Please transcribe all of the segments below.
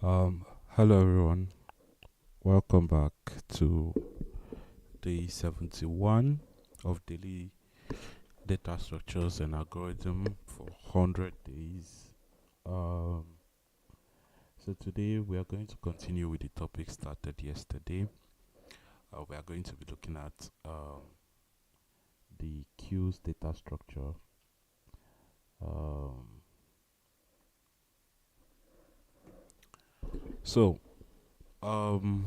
Hello everyone. Welcome back to day 71 of daily data structures and algorithm for 100 days. Um, so today we are going to continue with the topic started yesterday. We are going to be looking at the queues data structure. Um, so um,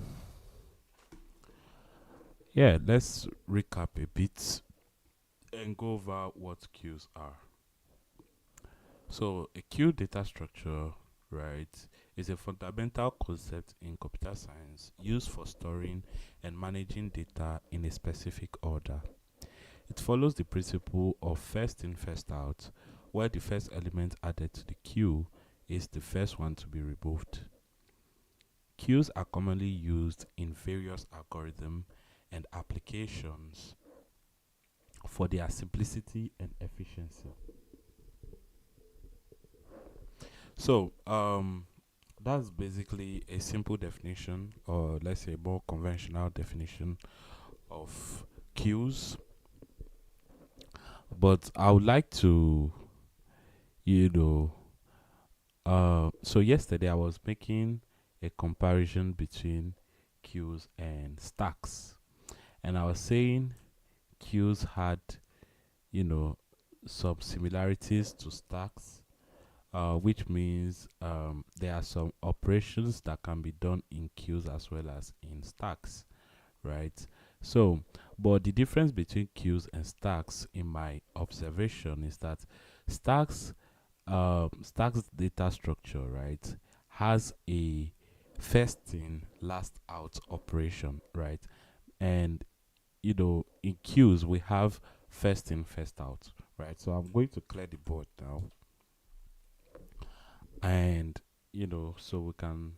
yeah, let's recap a bit and go over what queues are. So, a queue data structure, right, is a fundamental concept in computer science used for storing and managing data in a specific order. It follows the principle of first in, first out, where the first element added to the queue is the first one to be removed. Queues are commonly used in various algorithms and applications for their simplicity and efficiency. So, that's basically a simple definition, or let's say more conventional definition of queues. But I would like to, you know, so yesterday I was making a comparison between queues and stacks, and I was saying queues had, you know, some similarities to stacks, which means there are some operations that can be done in queues as well as in stacks, right? So, but the difference between queues and stacks, in my observation, is that stacks, stacks data structure, right, has a first in, last out operation, right? And in queues we have first in, first out, right? So I'm going to clear the board now, and so we can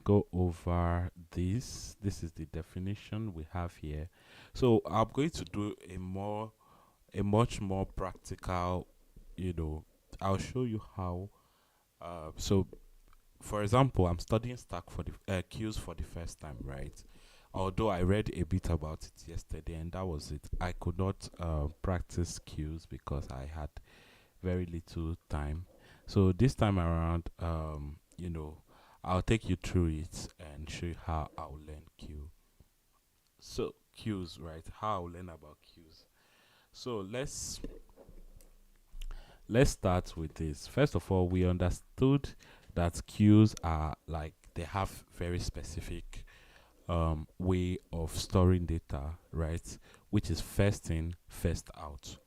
go over this. This is the definition we have here. So I'm going to do a much more practical, you know, I'll show you how. So for example, I'm studying stack for the queues for the first time, right? Although I read a bit about it yesterday, and that was it. I could not practice queues because I had very little time. So this time around, I'll take you through it and show you how I'll learn queue. So queues, right? How I'll learn about queues. So let's start with this. First of all, we understood that queues are like they have very specific way of storing data, right? Which is first in, first out.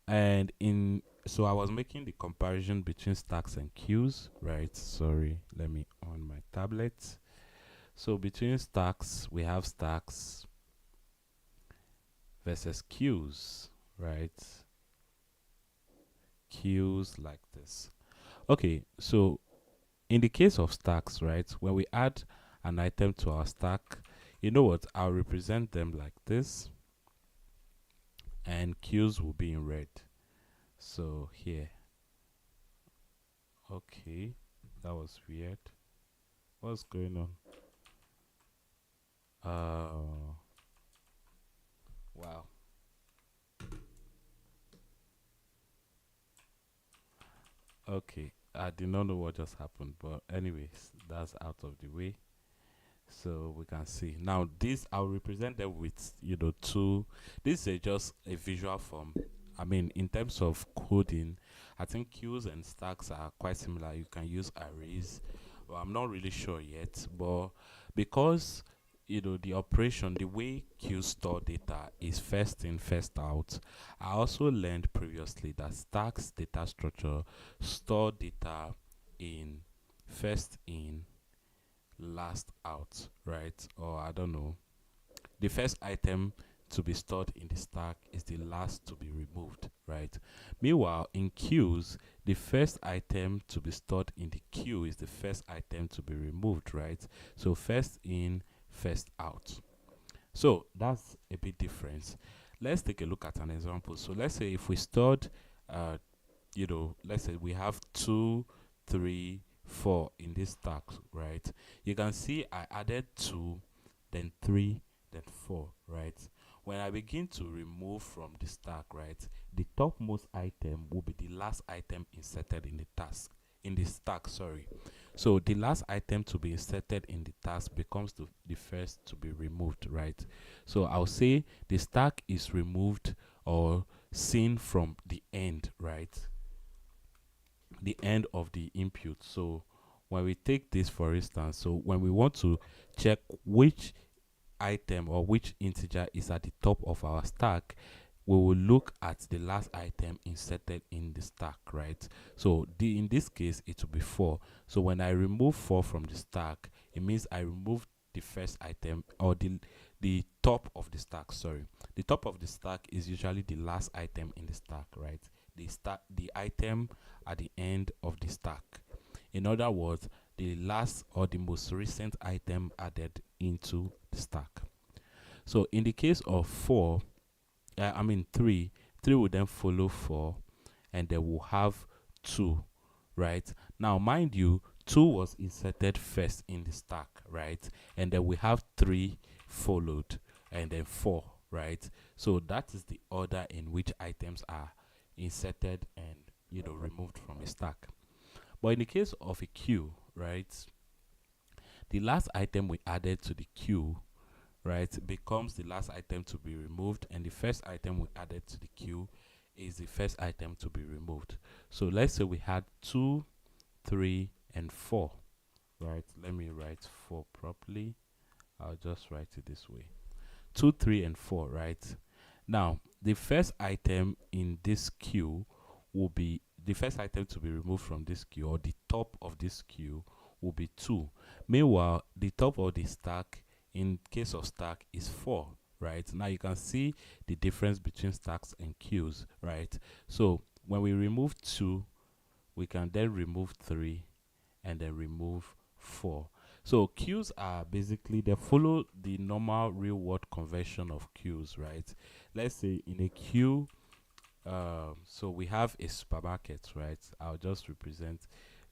And in so I was making the comparison between stacks and queues, right? Sorry, let me on my tablet. So between stacks, we have stacks versus queues, right? Queues like this. Okay, so in the case of stacks, right, when we add an item to our stack, you know what? I'll represent them like this, and queues will be in red. So here, okay, that was weird. What's going on? Wow. Okay, I did not know what just happened, but anyways, that's out of the way. So we can see now. This I'll represent them with two. This is just a visual form. I mean, in terms of coding, I think queues and stacks are quite similar. You can use arrays. Well, I'm not really sure yet, but because the operation, the way queues store data is first in, first out. I also learned previously that stacks data structure store data in first in, last out, right? Or I don't know. The first item to be stored in the stack is the last to be removed, right? Meanwhile, in queues, the first item to be stored in the queue is the first item to be removed, right? So first in, first out. So that's a bit different. Let's take a look at an example. So let's say if we stored, let's say we have 2, 3, 4 in this stack, right? You can see I added 2, then 3, then 4, right? When I begin to remove from the stack, right, the topmost item will be the last item inserted in the task, in the stack, sorry. So the last item to be inserted in the task becomes the first to be removed, right? So I'll say the stack is removed or seen from the end, right? The end of the input. So when we take this, for instance, so when we want to check which item or which integer is at the top of our stack, we will look at the last item inserted in the stack, right? So in this case it will be 4. So when I remove 4 from the stack, it means I remove the first item, or the top of the stack, sorry. The top of the stack is usually the last item in the stack, right? The item at the end of the stack. In other words, the last or the most recent item added into the stack. So in the case of 3 will then follow 4, and then we'll have 2, right? Now mind you, 2 was inserted first in the stack, right? And then we have 3 followed, and then 4, right? So that is the order in which items are inserted and removed from a stack. But in the case of a queue, right, the last item we added to the queue, right, becomes the last item to be removed, and the first item we added to the queue is the first item to be removed. So let's say we had 2, 3, and 4, right? Let me write 4 properly. I'll just write it this way: 2, 3, and 4, right? Now the first item in this queue will be the first item to be removed from this queue, or the top of this queue, will be 2. Meanwhile, the top of the stack in case of stack is 4, right? Now you can see the difference between stacks and queues, right? So when we remove 2, we can then remove 3 and then remove 4. So queues are basically, they follow the normal real world convention of queues, right? Let's say in a queue, so we have a supermarket, right? I'll just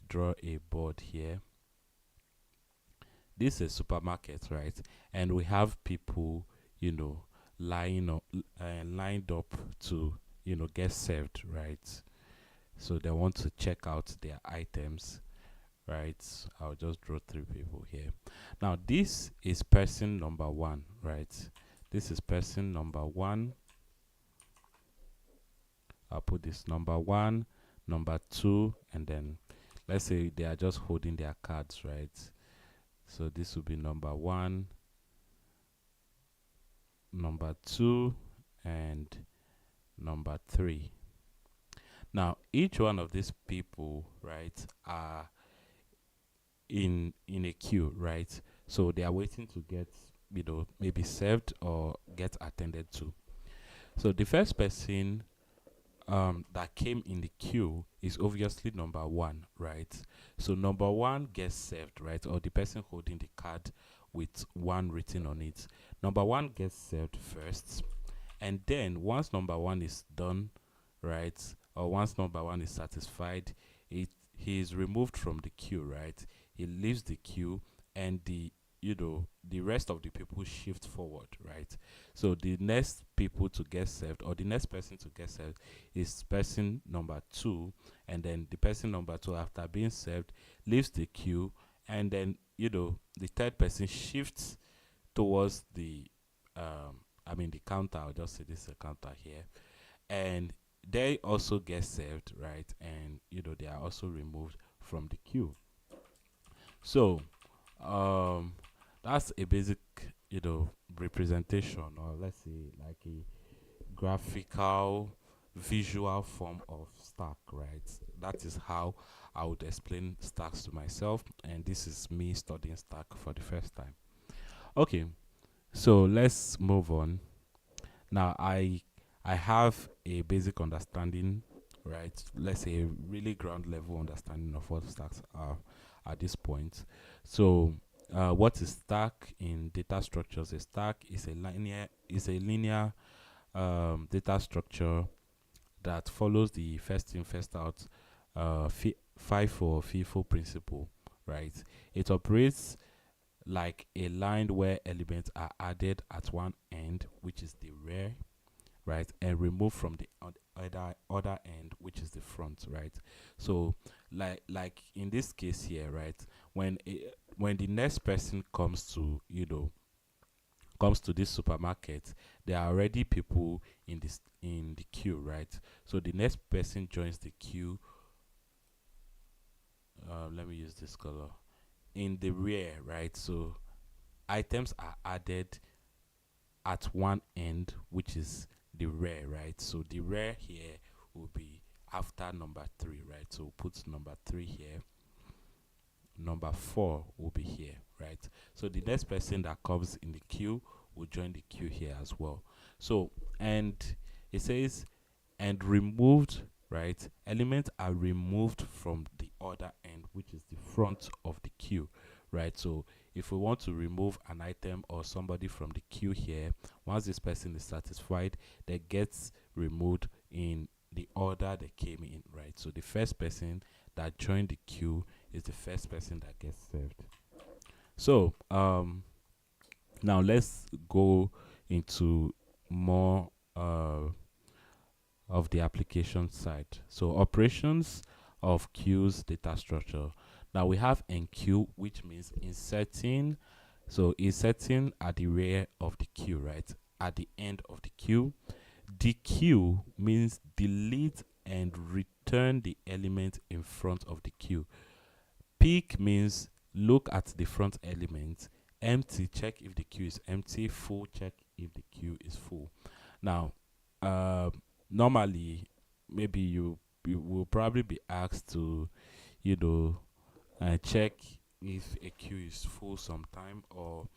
draw a board here. This is a supermarket, right? And we have people, lined up to, get served, right? So they want to check out their items, right? I'll just draw 3 people here. Now this is person number 1, right? This is person number 1. I'll put this number 1, number 2, and then let's say they are just holding their cards, right? So this will be number 1, number 2, and number 3. Now each one of these people, right, are in a queue, right? So they are waiting to get, maybe served or get attended to. So the first person that came in the queue is obviously number 1, right? So number 1 gets served, right? Or the person holding the card with 1 written on it. Number 1 gets served first, and then once number 1 is done, right, or once number 1 is satisfied, he is removed from the queue, right? He leaves the queue, and the rest of the people shift forward, right? So the next people to get served, or the next person to get served, is person number 2, and then the person number 2, after being served, leaves the queue, and then the third person shifts towards the the counter. I'll just say this is a counter here, and they also get served, right? And they are also removed from the queue. So that's a basic representation, or let's say like a graphical visual form of stack, right? That is how I would explain stacks to myself, and this is me studying stack for the first time. Okay, so let's move on. Now I have a basic understanding, right? Let's say a really ground level understanding of what stacks are at this point. So what is stack in data structures? A stack is a linear data structure that follows the first in first out FIFO or FIFO principle, right? It operates like a line where elements are added at one end, which is the rear, right, and removed from the other end, which is the front, right? So, like in this case here, right, when the next person comes to this supermarket, there are already people in the queue, right? So the next person joins the queue. Let me use this color in the rear, right? So items are added at one end, which is the rear, right? So the rear here will be after number 3, right? So we'll put number 3 here. Number 4 will be here, right? So the next person that comes in the queue will join the queue here as well. So, and it says, and removed, right? Elements are removed from the other end, which is the front of the queue, right? So if we want to remove an item or somebody from the queue here, once this person is satisfied, they gets removed in the order they came in, right? So the first person that joined the queue is the first person that gets served. So now let's go into more of the application side. So operations of queues data structure. Now we have enqueue, which means inserting. So inserting at the rear of the queue, right? At the end of the queue. Dequeue means delete and return the element in front of the queue. Pick means look at the front element. Empty, check if the queue is empty. Full, check if the queue is full. Now, normally, maybe you will probably be asked to, check if a queue is full sometime, or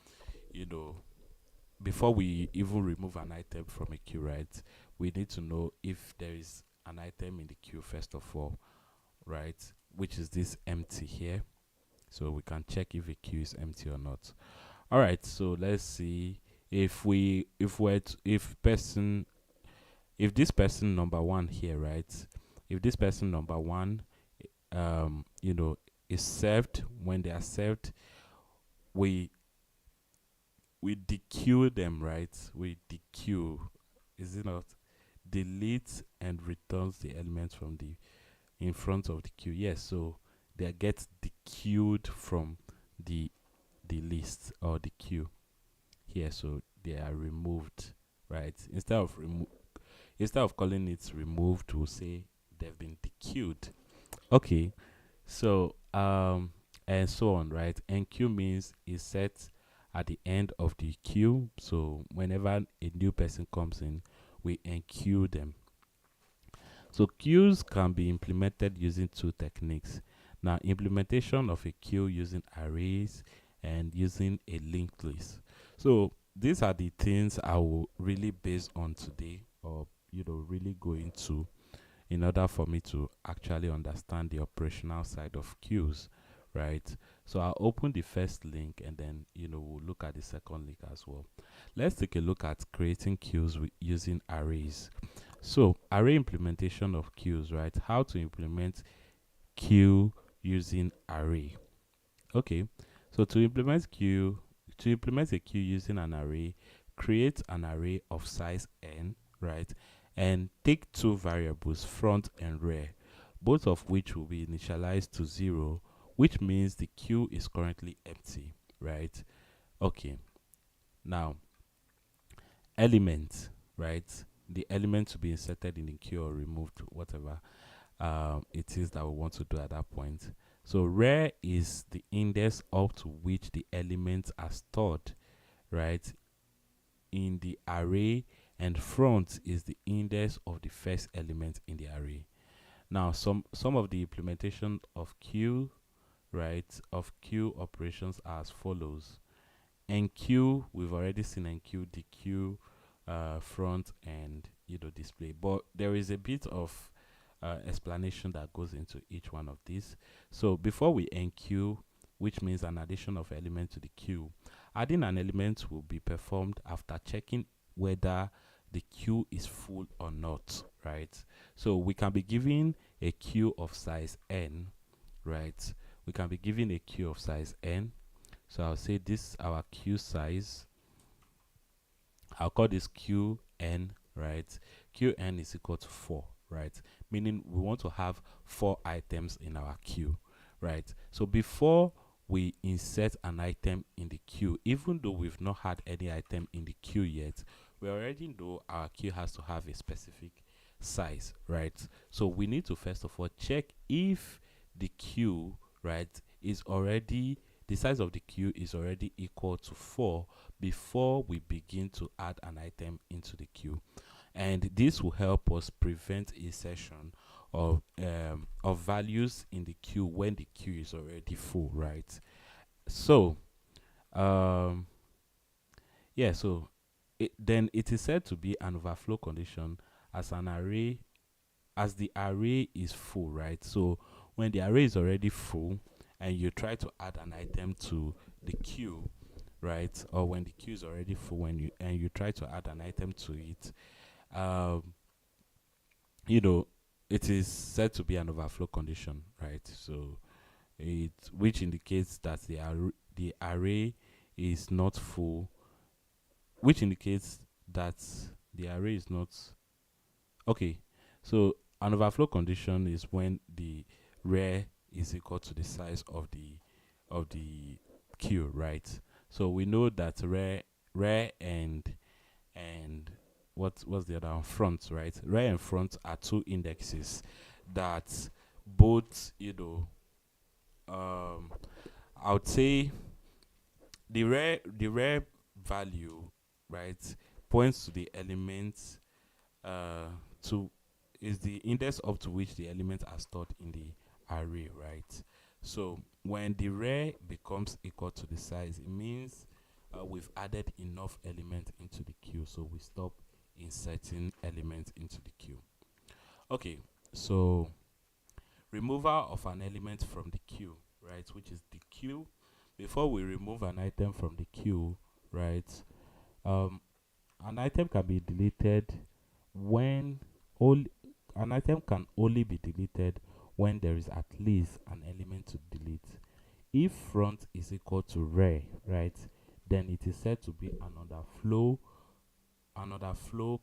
before we even remove an item from a queue, right? We need to know if there is an item in the queue first of all, right? Which is this empty here. So we can check if a queue is empty or not. All right, so let's see if this person number 1 here, right? If this person number 1 is served, when they are served, we dequeue them, right? We dequeue, is it not? Delete and returns the elements from the in front of the queue. Yes, so they get dequeued from the list or the queue here, so they are removed, right? Instead of calling it removed, we'll say they've been dequeued. Okay, so and so on, right? Enqueue means is set at the end of the queue. So whenever a new person comes in, we enqueue them. So queues can be implemented using 2 techniques. Now, implementation of a queue using arrays and using a linked list. So these are the things I will really base on today, or really go into, in order for me to actually understand the operational side of queues, right? So I'll open the first link, and then we'll look at the second link as well. Let's take a look at creating queues using arrays. So array implementation of queues, right? How to implement queue using array. Okay, so to implement a queue using an array, create an array of size n, right? And take 2 variables, front and rear, both of which will be initialized to 0, which means the queue is currently empty, right? Okay, now element, right? The element to be inserted in the queue or removed, whatever it is that we want to do at that point. So rear is the index up to which the elements are stored, right, in the array, and front is the index of the first element in the array. Now some of the implementation of queue, right, of queue operations are as follows. Enqueue, we've already seen enqueue, dequeue, front, and display, but there is a bit of explanation that goes into each one of these. So before we enqueue, which means an addition of element to the queue, adding an element will be performed after checking whether the queue is full or not, right? So we can be given a queue of size n, right? We can be given a queue of size n. So I'll say this our queue size. I'll call this qn, right? Qn is equal to 4, right? Meaning we want to have 4 items in our queue, right? So before we insert an item in the queue, even though we've not had any item in the queue yet, we already know our queue has to have a specific size, right? So we need to first of all check if the queue, right, is already, the size of the queue is already equal to 4 before we begin to add an item into the queue. And this will help us prevent insertion of values in the queue when the queue is already full, right? So yeah, so then it is said to be an overflow condition as an array, as the array is full, right? So when the array is already full and you try to add an item to the queue, right? Or when the queue is already full, when you try to add an item to it, you know, it is said to be an overflow condition, right? So it, which indicates that the array is not full, which indicates that the array is not okay. So an overflow condition is when the rare is equal to the size of the queue, right? So we know that rare and what's the other one? Front, right? Rare and front are two indexes that both, I would say the rare value, right, points to the element to is the index up to which the elements are stored in the array, right? So when the rare becomes equal to the size, it means we've added enough element into the queue, so we stop inserting elements into the queue. Okay, so removal of an element from the queue, right, which is the queue. Before we remove an item from the queue, right, an item can be deleted when an item can only be deleted when there is at least an element to delete. If front is equal to rare, right, then it is said to be another flow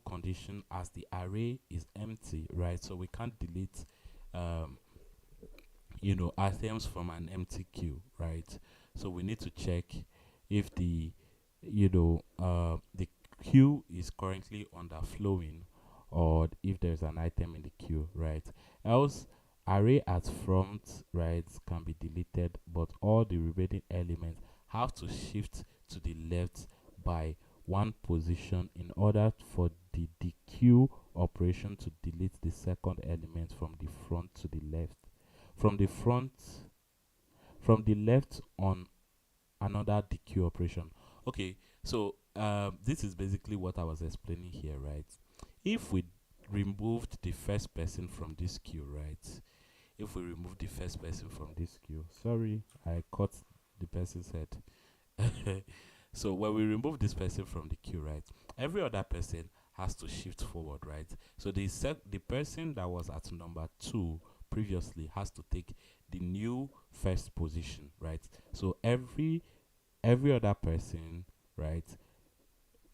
condition as the array is empty, right? So we can't delete items from an empty queue, right? So we need to check if the queue is currently underflowing or if there's an item in the queue, right? Else array at front, right, can be deleted, but all the remaining elements have to shift to the left by one position in order for the dequeue operation to delete the second element from the front to the left. From the front, from the left on another dequeue operation. Okay, so this is basically what I was explaining here, right? If we removed the first person from this queue, right? If we remove the first person from this queue, sorry, I cut the person's head. So when we remove this person from the queue, right, every other person has to shift forward, right? So the person that was at number 2 previously has to take the new first position, right? So every other person, right,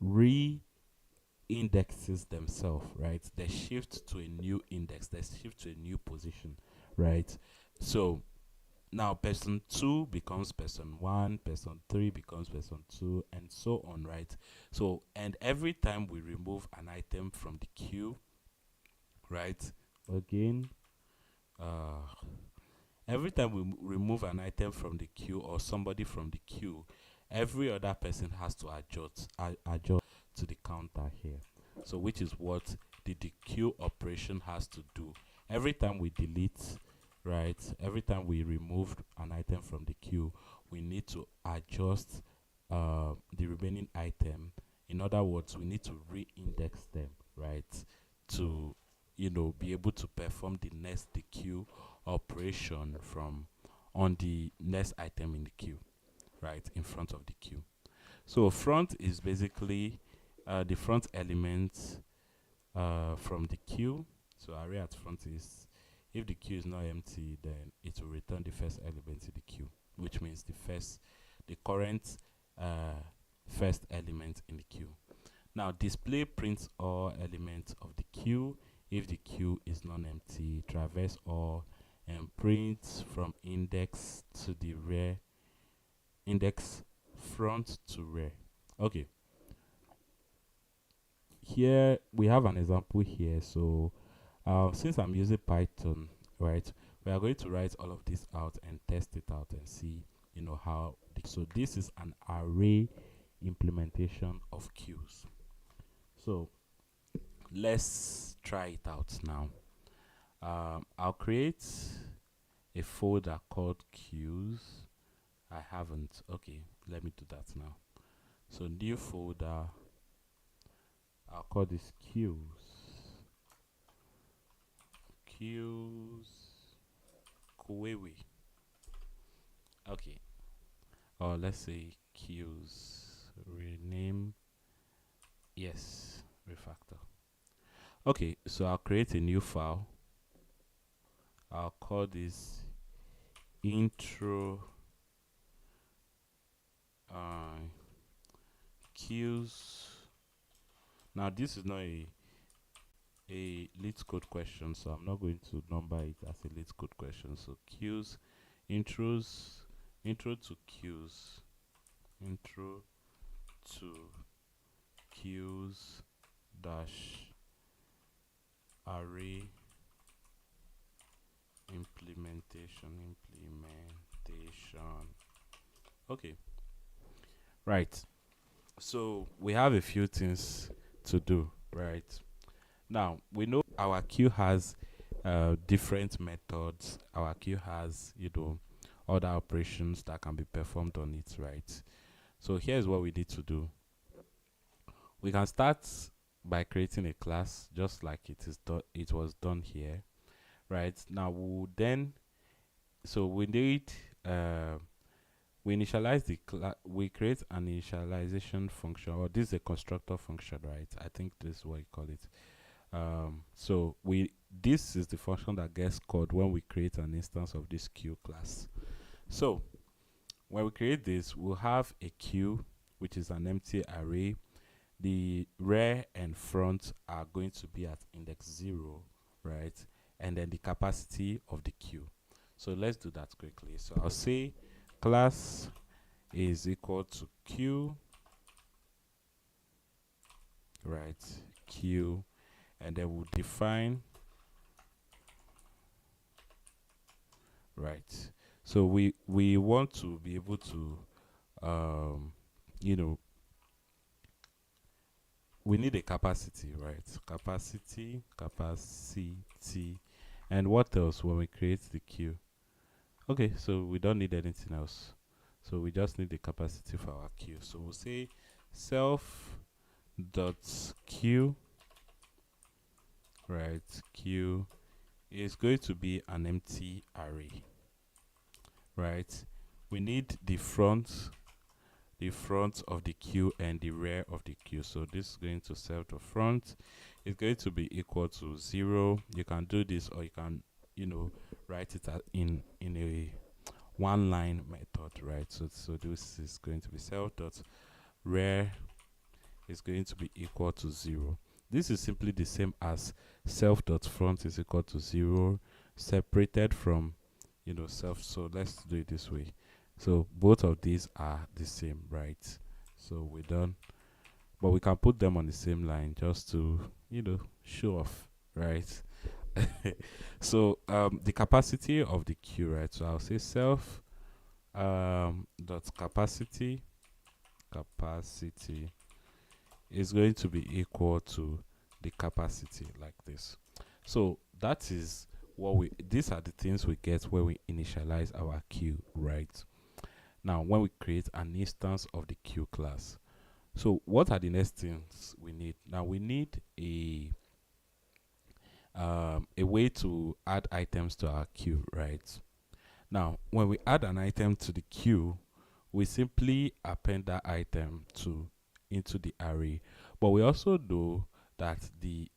re-indexes themselves, right? They shift to a new index, they shift to a new position, right? So now person 2 becomes person 1, person 3 becomes person 2, and so on, right? So, and every time we remove an item from the queue, right, again, every time we remove an item from the queue or somebody from the queue, every other person has to adjust to the counter here. So which is what the dequeue operation has to do. Every time we delete, right, every time we remove an item from the queue, we need to adjust the remaining item. In other words, we need to re-index them, right, to be able to perform the next dequeue operation from on the next item in the queue, right, in front of the queue. So front is basically the front element from the queue. So array at front If the queue is not empty, then it will return the first element in the queue, which means the current uh, first element in the queue. Now, display prints all elements of the queue if the queue is non-empty. Traverse all and print from index to the rear, index front to rear. Okay, here we have an example here. So since I'm using Python, right, we are going to write all of this out and test it out and see, how. So this is an array implementation of queues. So let's try it out now. I'll create a folder called queues. I haven't. Okay, let me do that now. So new folder. I'll call this queues. Queues. Kuwewe. Okay. Or let's say queues. Rename. Yes. Refactor. Okay, so I'll create a new file. I'll call this intro queues. Now this is not a LEETCODE question, so I'm not going to number it as a LEETCODE question. So queues, intro to queues, intro to queues dash array implementation. Okay, right. So we have a few things to do, right? Now we know our queue has different methods. Our queue has, other operations that can be performed on it, right? So here's what we need to do. We can start by creating a class, just like it was done here, right? Now we need we initialize the class. We create an initialization function, or this is a constructor function, right? I think this is what you call it. So this is the function that gets called when we create an instance of this queue class. So when we create this, we'll have a queue, which is an empty array. The rear and front are going to be at index 0, right? And then the capacity of the queue. So let's do that quickly. So I'll say class is equal to queue, right? Queue, and then we'll define, right? So we want to be able to we need a capacity, right? Capacity, and what else when we create the queue? Okay, so we don't need anything else. So we just need the capacity for our queue. So we'll say self dot queue, right? Queue is going to be an empty array, right? We need the front of the queue and the rear of the queue. So this is going to self the front is going to be equal to 0. You can do this, or you can write it in a one line method, right? So this is going to be self dot rear is going to be equal to 0. This is simply the same as self dot front is equal to 0 separated from self. So let's do it this way. So both of these are the same, right? So we're done, but we can put them on the same line just to show off, right? So the capacity of the queue, right? So I'll say self dot capacity is going to be equal to the capacity, like this. So that is what these are the things we get when we initialize our queue, right? Now when we create an instance of the queue class. So what are the next things we need? Now we need a way to add items to our queue, right? Now when we add an item to the queue, we simply append that item into the array. But we also know that the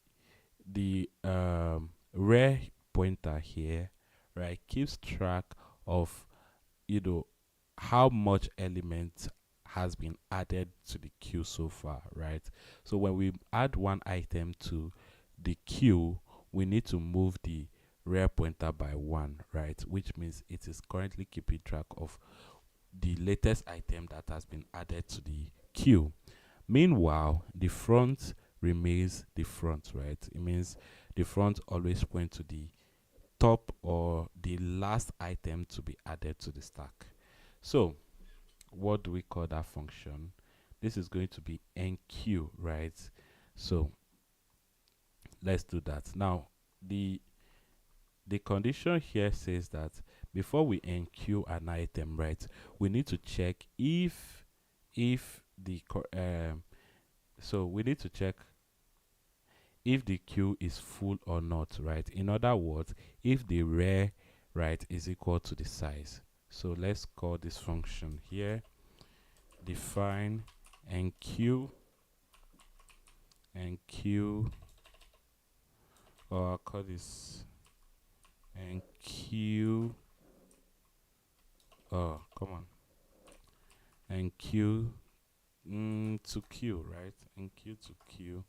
rear pointer here, right, keeps track of, you know, how much element has been added to the queue so far, right? So when we add one item to the queue, we need to move the rear pointer by one, right? Which means it is currently keeping track of the latest item that has been added to the queue. Meanwhile, the front remains the front, right? It means the front always point to the top or the last item to be added to the stack. So, what do we call that function? This is going to be enqueue, right? So, let's do that. Now, the condition here says that before we enqueue an item, right, we need to check if the so we need to check if the queue is full or not, right? In other words, if the rear, right, is equal to the size. So let's call this function here define enqueue or I'll call this enqueue. Oh, come on. Enqueue to queue, right? Enqueue to queue.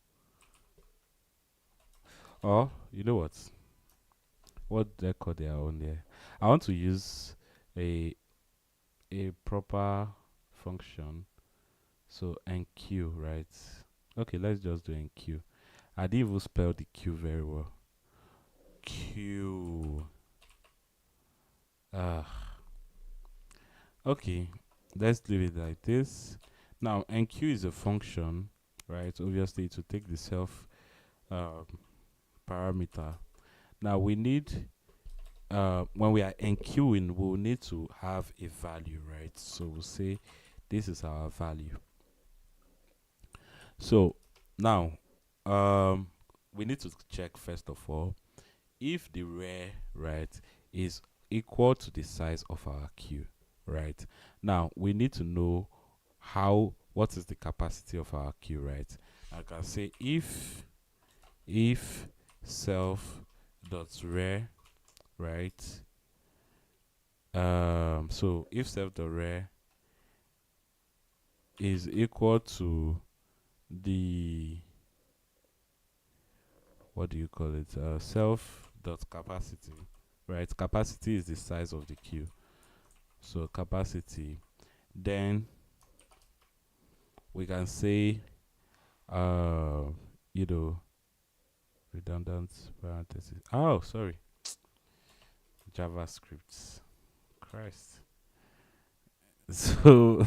Or you know what they call their own there. I want to use a proper function. So enqueue, right? Okay, let's just do enqueue. I didn't even spell the queue very well. Queue. Okay, let's leave it like this. Now enqueue is a function, right? Obviously to take the self parameter. Now we need when we are enqueuing, we'll need to have a value, right? So we'll say this is our value. So now we need to check first of all if the rear, right, is equal to the size of our queue, right? Now we need to know what is the capacity of our queue, right? I can say if self dot rear, right? So if self dot rear is equal to the, what do you call it, self dot capacity, right? Capacity is the size of the queue, so capacity, then we can say you know, redundant parentheses. Oh, sorry, JavaScript, Christ. So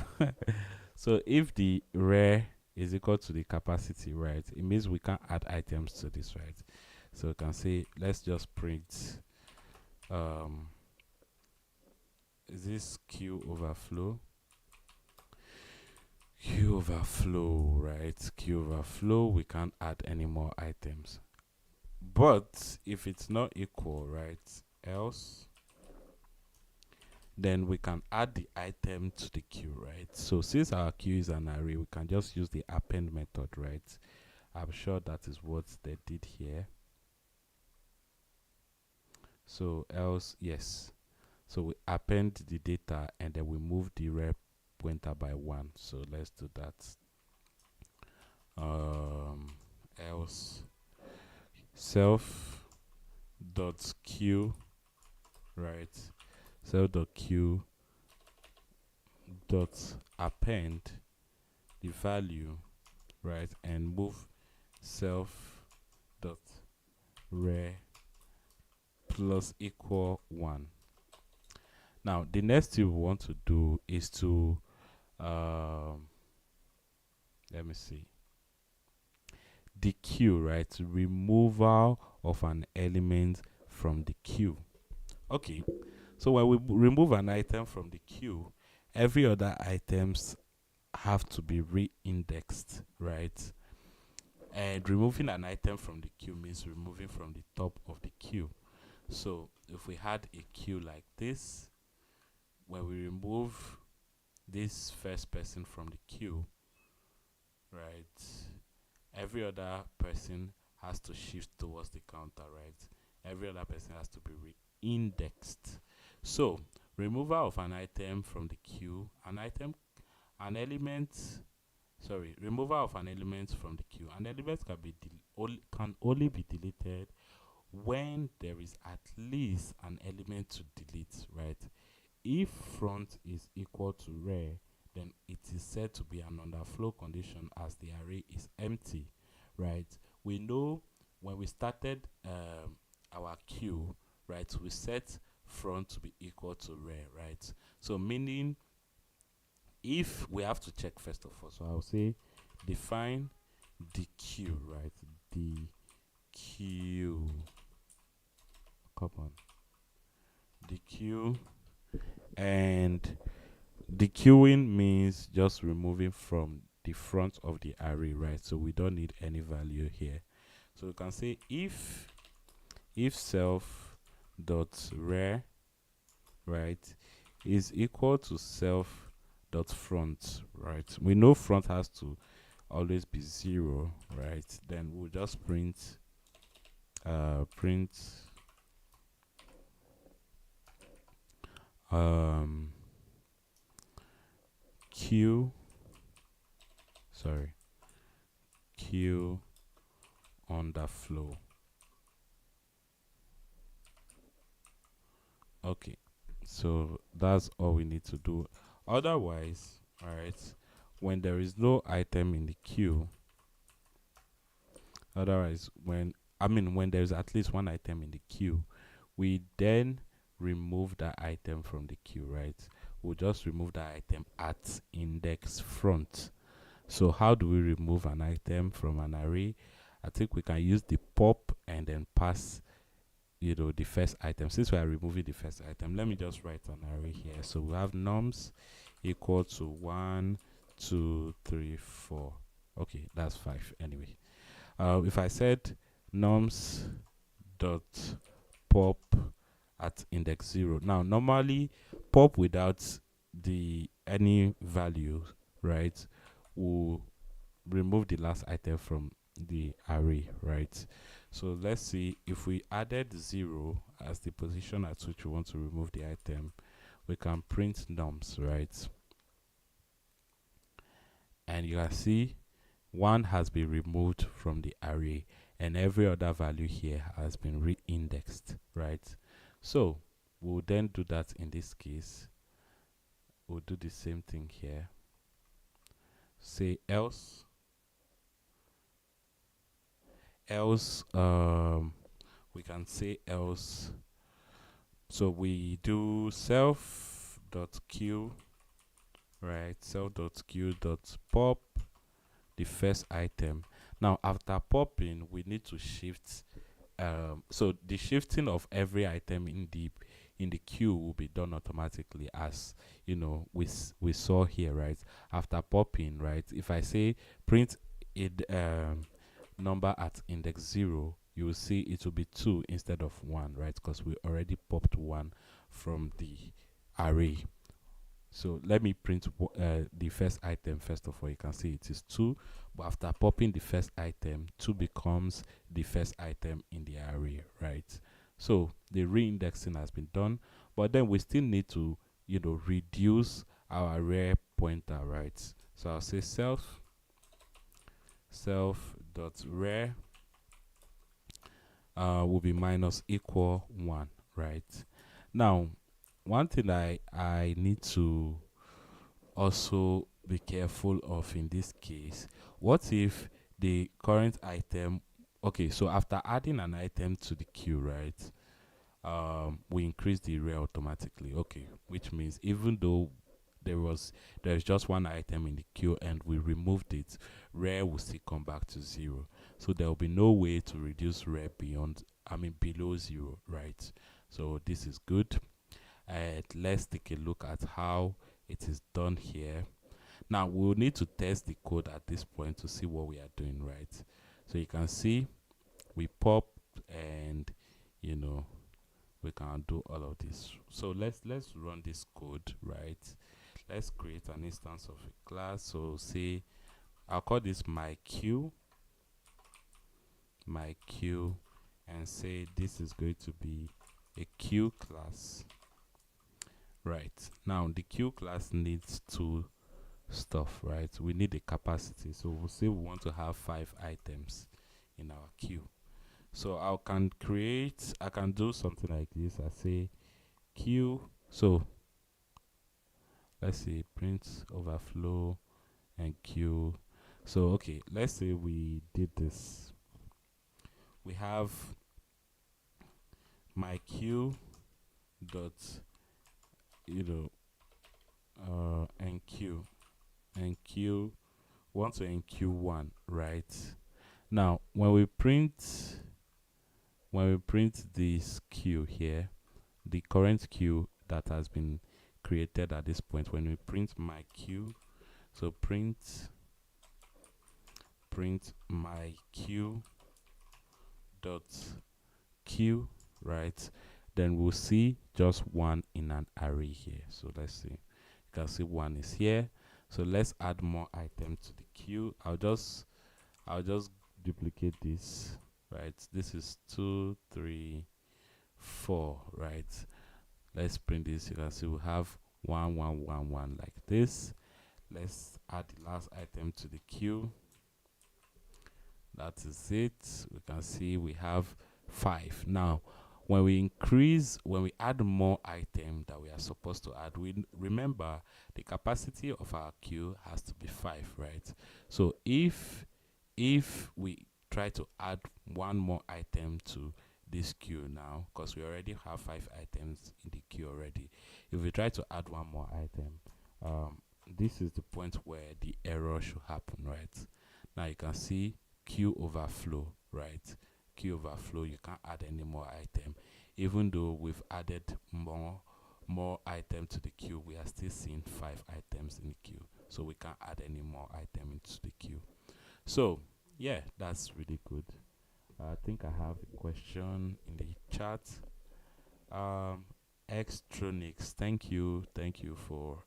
so if the rear is equal to the capacity, right, it means we can add items to this, right? So we can say let's just print is this queue overflow, right? Queue overflow, we can't add any more items. But if it's not equal, right, else, then we can add the item to the queue, right? So since our queue is an array, we can just use the append method, right? I'm sure that is what they did here. So else, yes. So we append the data and then we move the rear pointer by one. So let's do that. Else self dot queue, right? Self dot queue dot append the value, right, and move self dot rear plus equal 1. Now the next thing we want to do is to let me see, the queue, right? Removal of an element from the queue. Okay, so when we remove an item from the queue, every other items have to be re-indexed, right? And removing an item from the queue means removing from the top of the queue. So if we had a queue like this, when we remove this first person from the queue, right, every other person has to shift towards the counter, right? every other person has to be re-indexed. So removal of an item from the queue, an element, sorry, removal of an element from the queue. An element can only be deleted when there is at least an element to delete, right? If front is equal to rear, then it is said to be an underflow condition as the array is empty, right? We know when we started our queue, right, we set front to be equal to rear, right? So meaning if we have to check first of all, so I'll say define the queue, right? The queue, come on, the queue, and the queuing means just removing from the front of the array, right? So we don't need any value here. So we can say if self dot rear, right, is equal to self dot front, right? We know front has to always be 0, right? Then we'll just print q, sorry, q underflow. Okay, so that's all we need to do. Otherwise, all right, when there is no item in the queue, otherwise when there's at least one item in the queue, we then remove that item from the queue, right? We'll just remove that item at index front. So how do we remove an item from an array? I think we can use the pop and then pass the first item. Since we are removing the first item, let me just write an array here. So we have nums equal to 1, 2, 3, 4. Okay, that's 5 anyway. If I said nums dot pop at index 0, now normally pop without the any value, right, will remove the last item from the array, right? So let's see, if we added 0 as the position at which we want to remove the item, we can print nums, right? And you can see 1 has been removed from the array and every other value here has been re-indexed, right? So we'll then do that in this case. We'll do the same thing here. Say else we can say else. So we do self dot q, right? Self dot q dot pop the first item. Now after popping, we need to shift. So the shifting of every item in the queue will be done automatically, as we saw here, right? After popping, right? If I say print it number at index 0, you will see it will be 2 instead of 1, right? Because we already popped 1 from the array. So let me print the first item first of all. You can see it is 2, but after popping the first item, 2 becomes the first item in the array, right? So the re-indexing has been done, but then we still need to reduce our array pointer, right? So I'll say self dot rear will be minus equal 1, right? Now one thing I need to also be careful of in this case, what if the current item, okay, so after adding an item to the queue, right, we increase the array automatically, okay, which means even though there's just one item in the queue and we removed it, rare will still come back to 0. So there will be no way to reduce rare below 0, right? So this is good. Let's take a look at how it is done here. Now we'll need to test the code at this point to see what we are doing, right? So you can see we pop and we can do all of this. So let's run this code, right? Let's create an instance of a class. So say I'll call this my queue and say this is going to be a queue class. Right, now the queue class needs two stuff, right? We need a capacity, so we'll say we want to have 5 items in our queue. So I can do something like this. I say queue, so let's say print overflow and queue. So okay, let's say we did this. We have my queue dot, you know, enqueue want to enqueue 1, right? Now when we print this queue here, the current queue that has been created at this point, when we print my queue, so print my queue dot queue, right? Then we'll see just 1 in an array here. So let's see, you can see 1 is here. So let's add more items to the queue. I'll just duplicate this, right? This is 2, 3, 4, right? Let's print this. You can see we have 1, 1, 1, 1 like this. Let's add the last item to the queue. That is it. We can see we have 5. Now when we add more items that we are supposed to add, we remember the capacity of our queue has to be 5, right? So if we try to add 1 more item to this queue now, because we already have 5 items in the queue already, if we try to add 1 more item, this is the point where the error should happen, right? Now you can see queue overflow, right? Queue overflow, you can't add any more item. Even though we've added more item to the queue, we are still seeing 5 items in the queue, so we can't add any more item into the queue. So yeah, that's really good. I think I have a question in the chat. Extronics, thank you for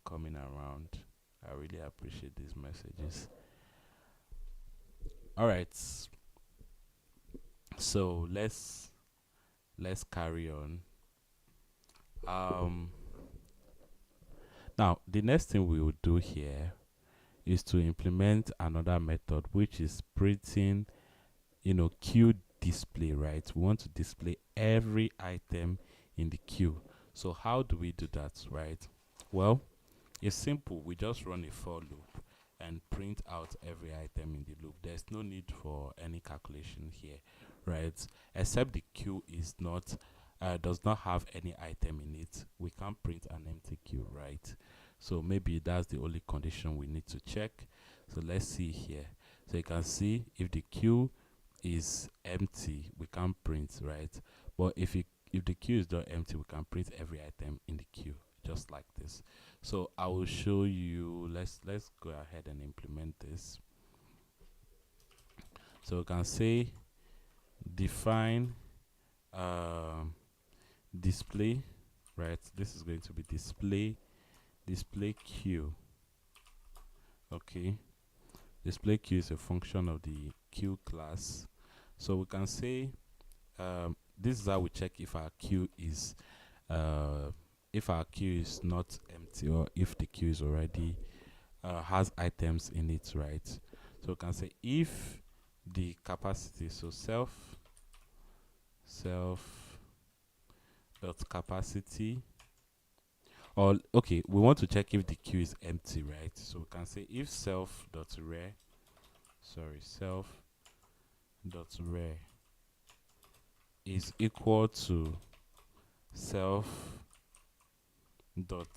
coming around. I really appreciate these messages. All right, so let's carry on. Now the next thing we will do here is to implement another method, which is printing queue display, right? We want to display every item in the queue. So how do we do that, right? Well, it's simple. We just run a for loop and print out every item in the loop. There's no need for any calculation here, right? Except the queue is not does not have any item in it. We can't print an empty queue, right? So maybe that's the only condition we need to check. So let's see here. So you can see if the queue is empty, we can't print, right? But if the queue is not empty, we can print every item in the queue, just like this. So I will show you. Let's go ahead and implement this. So we can say define display, right? This is going to be display queue. Okay, display queue is a function of the queue class. So we can say this is how we check if our queue is not empty, or if the queue is already has items in it, right? So we can say if the capacity, so self dot capacity, or okay, we want to check if the queue is empty, right? So we can say if self dot rare is equal to self dot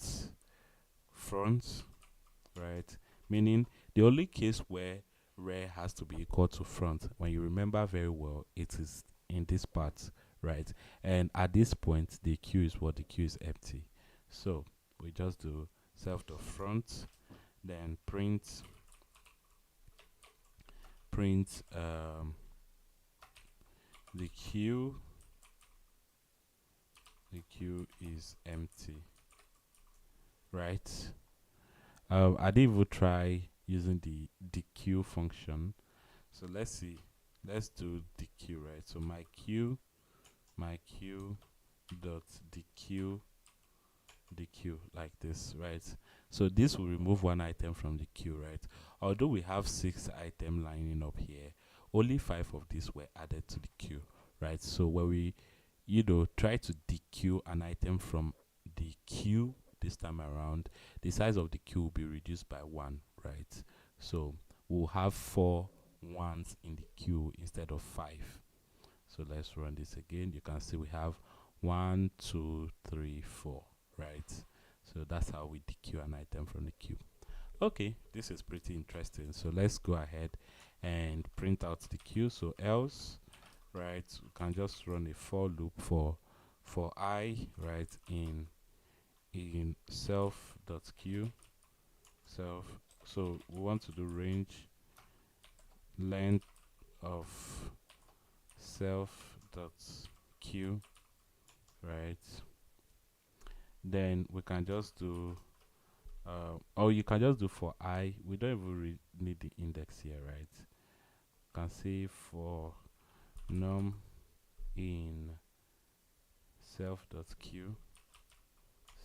front, right? Meaning the only case where rare has to be equal to front, when you remember very well, it is in this part, right? And at this point the queue is what? The queue is empty. So we just do self dot front, then print the queue is empty, right? I did even try using the queue function. So let's see. Let's do the queue, right? So my queue dot the queue like this, right? So this will remove one item from the queue, right? Although we have 6 items lining up here, only 5 of these were added to the queue, right? So when we, try to dequeue an item from the queue this time around, the size of the queue will be reduced by 1, right? So we'll have 4 ones in the queue instead of 5. So let's run this again. You can see we have 1, 2, 3, 4, right? So that's how we dequeue an item from the queue. Okay, this is pretty interesting. So let's go ahead and print out the queue. So else, right, we can just run a for loop for I, right, in self.queue self. So we want to do range length of self.queue, right? Then we can just do or you can just do for I. We don't even need the index here, right? You can say for num in self.queue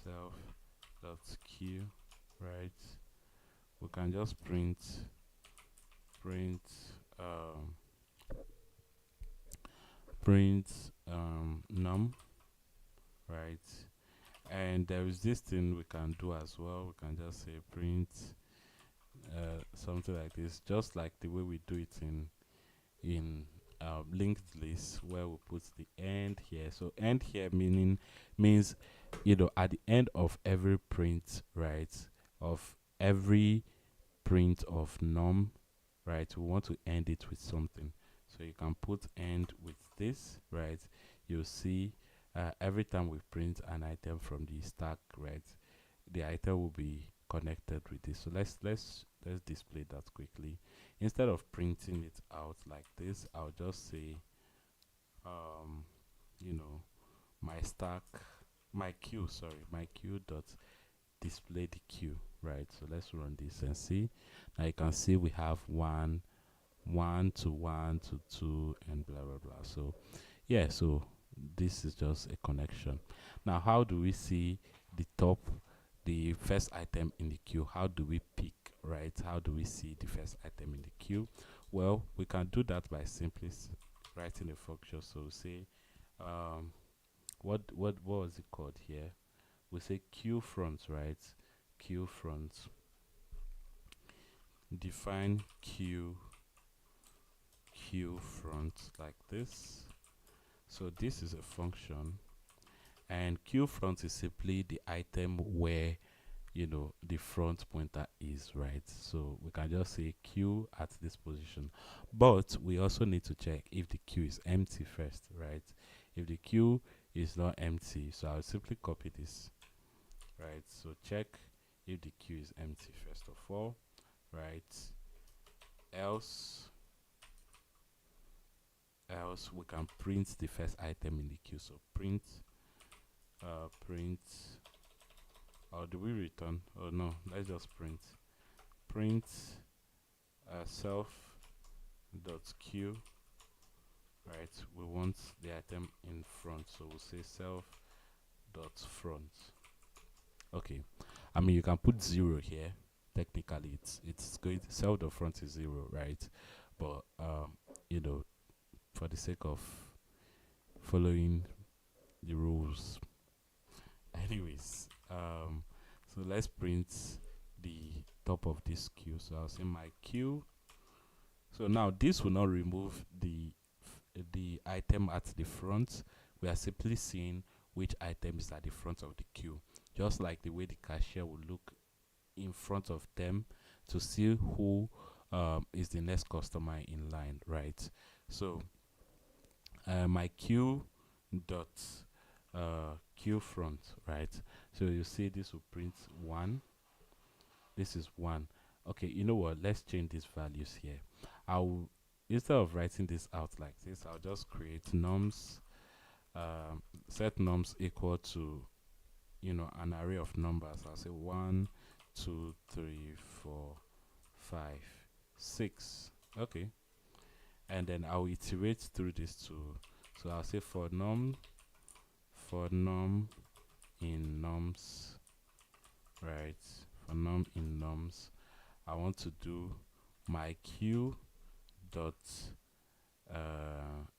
self.queue, right? We can just print um num, right? And there is this thing we can do as well. We can just say print something like this, just like the way we do it in linked list, where we put the end here. So end here means at the end of every print, right, of every print of num, right, we want to end it with something. So you can put end with this, right? You'll see every time we print an item from the stack, right, the item will be connected with this. So let's display that quickly. Instead of printing it out like this, I'll just say you know my stack, my queue dot display the queue, right? So let's run this and see. Now you can see we have 1 to 1 to 2 and blah blah blah. So yeah, so this is just a connection. Now how do we see the first item in the queue? How do we pick, right? How do we see the first item in the queue? Well, we can do that by simply writing a function. So say what was it called here? We say queue front, right? Queue front. Define queue front like this. So this is a function, and queue front is simply the item where the front pointer is, right? So we can just say queue at this position, but we also need to check if the queue is empty first, right? If the queue is not empty, so I'll simply copy this, right? So check if the queue is empty first of all, right? Else we can print the first item in the queue. So print or do we return? Oh no, let's just print self dot queue, right? We want the item in front, so we'll say self dot front. Okay, I mean you can put 0 here. Technically it's going self dot front is 0, right? But for the sake of following the rules, anyways, so let's print the top of this queue. So I'll say my queue. So now this will not remove the item at the front. We are simply seeing which item is at the front of the queue, just like the way the cashier will look in front of them to see who is the next customer in line, right? So my queue dot queue front, right? So you see this will print 1. This is 1. Okay, you know what, let's change these values here. I'll, instead of writing this out like this, I'll just create nums, set nums equal to an array of numbers. I'll say 1 2 3 4 5 6. Okay, and then I'll iterate through this too. So I'll say for num in nums, right? For num in nums, I want to do my q dot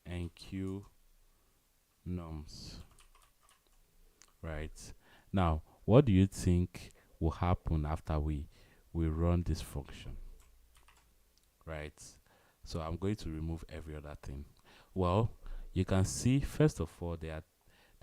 nq nums, right? Now, what do you think will happen after we run this function, right? So I'm going to remove every other thing. Well, you can see first of all there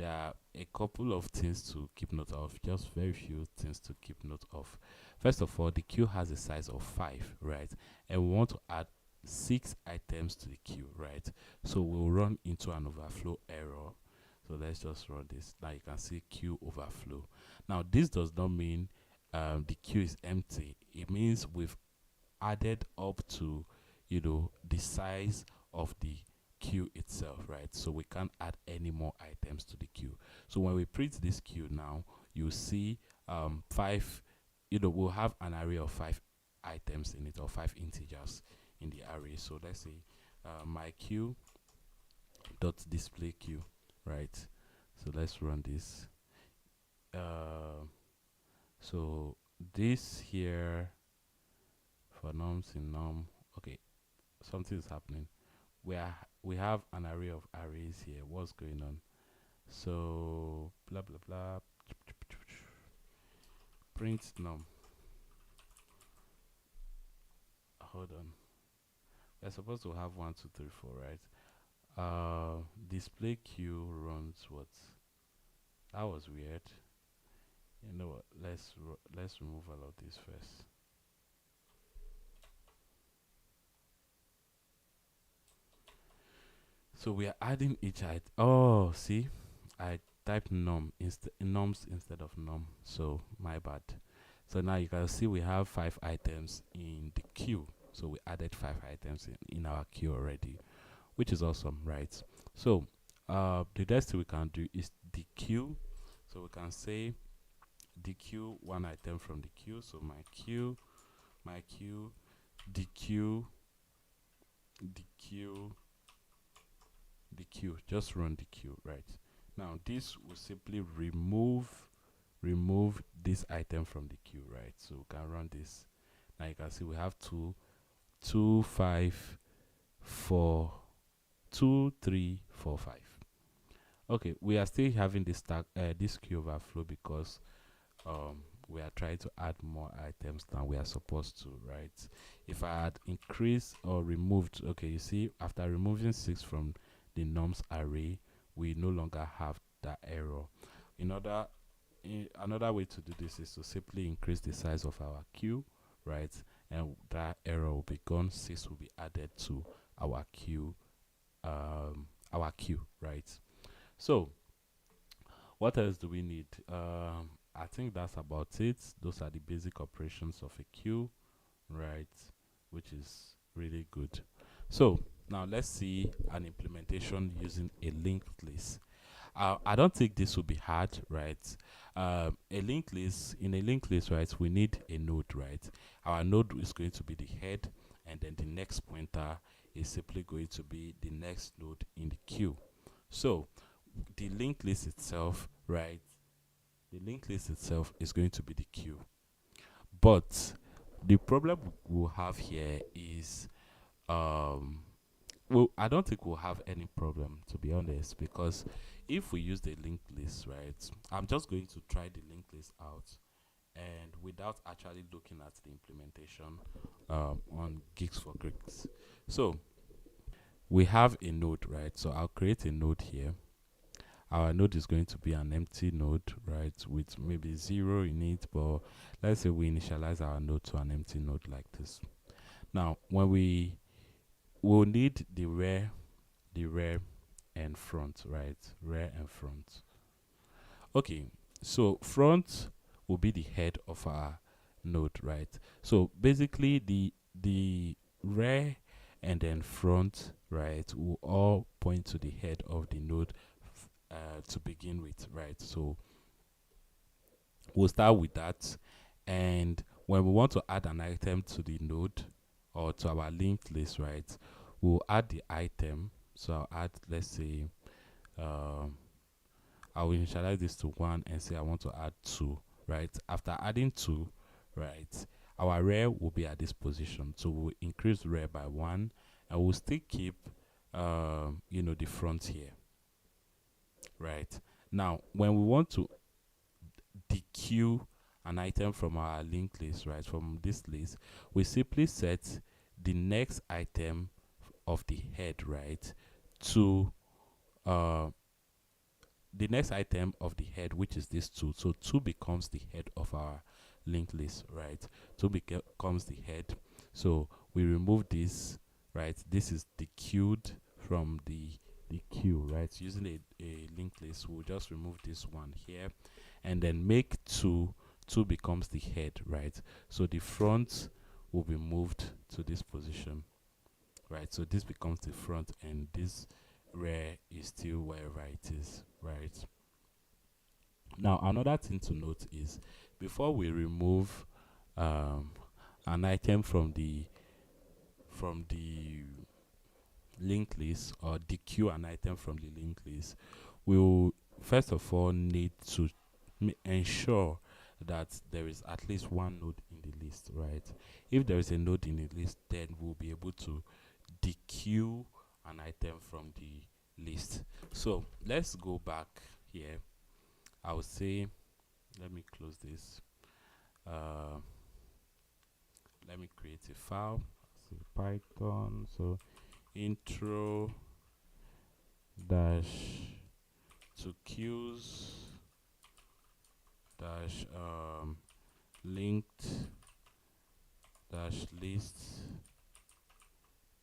are a couple of things to keep note of, just very few things to keep note of. First of all, the queue has a size of 5, right? And we want to add 6 items to the queue, right? So we'll run into an overflow error. So let's just run this. Now you can see queue overflow. Now this does not mean the queue is empty. It means we've added up to, the size of the queue itself, right? So we can't add any more items to the queue. So when we print this queue now, you see 5, we'll have an array of 5 items in it, or 5 integers in the array. So let's say my queue dot display queue, right? So let's run this. So this here for nums in num, okay, something is happening. We have an array of arrays here. What's going on? So blah blah blah. Print num. Hold on. We're supposed to have 1, 2, 3, 4, right? Display queue runs what? That was weird. You know what? Let's remove all of this first. So we are adding each item. Oh, see, I typed nums instead of num. So my bad. So now you can see we have 5 items in the queue. So we added 5 items in our queue already, which is awesome, right? So the next thing we can do is the queue. So we can say the queue one item from the queue. So my queue, the queue, the queue. Just run the queue, right? Now this will simply remove this item from the queue, right? So we can run this. Now you can see we have 2, 5, 4, 2, 3, 4, 5. Okay, we are still having this queue overflow because we are trying to add more items than we are supposed to, right? If I had increased or removed, okay, you see, after removing 6 from the nums array, we no longer have that error. Another way to do this is to simply increase the size of our queue, right? And that error will be gone. 6 will be added to our queue, right? So what else do we need? I think that's about it. Those are the basic operations of a queue, right? Which is really good. So now let's see an implementation using a linked list. I don't think this will be hard, right? A linked list, in a linked list, right, we need a node, right? Our node is going to be the head, and then the next pointer is simply going to be the next node in the queue. So the linked list itself, right? The linked list itself is going to be the queue. But the problem we'll have here is well, I don't think we'll have any problem, to be honest, because if we use the linked list, right, I'm just going to try the linked list out, and without actually looking at the implementation on Geeks for Greeks. So we have a node, right? So I'll create a node here. Our node is going to be an empty node, right, with maybe 0 in it, but let's say we initialize our node to an empty node like this. Now when we'll need the rear and front, right? Rear and front. Okay, so front will be the head of our node, right? So basically the rear and then front, right, will all point to the head of the node to begin with, right? So we'll start with that, and when we want to add an item to the node or to our linked list, right, we'll add the item. So I'll add, let's say, um, I will initialize this to 1 and say I want to add 2, right? After adding 2, right, our rear will be at this position. So we'll increase rear by 1 and we'll still keep, the front here, right? Now, when we want to dequeue an item from our linked list, right, from this list, we simply set the next item of the head, right, to uh, the next item of the head, which is this 2. So 2 becomes the head of our linked list, right? 2 becomes the head. So we remove this, right? This is dequeued from the queue, right? So using a linked list, we'll just remove this one here and then make 2. 2 becomes the head, right? So the front will be moved to this position, right? So this becomes the front and this rear is still wherever it is, right? Now another thing to note is before we remove an item from the linked list or dequeue an item from the linked list, we will first of all need to ensure that there is at least one node in the list, right? If there is a node in the list, then we'll be able to dequeue an item from the list. So let's go back here. I would say, let me close this. Let me create a file. So Python. So intro dash to queues dash linked dash list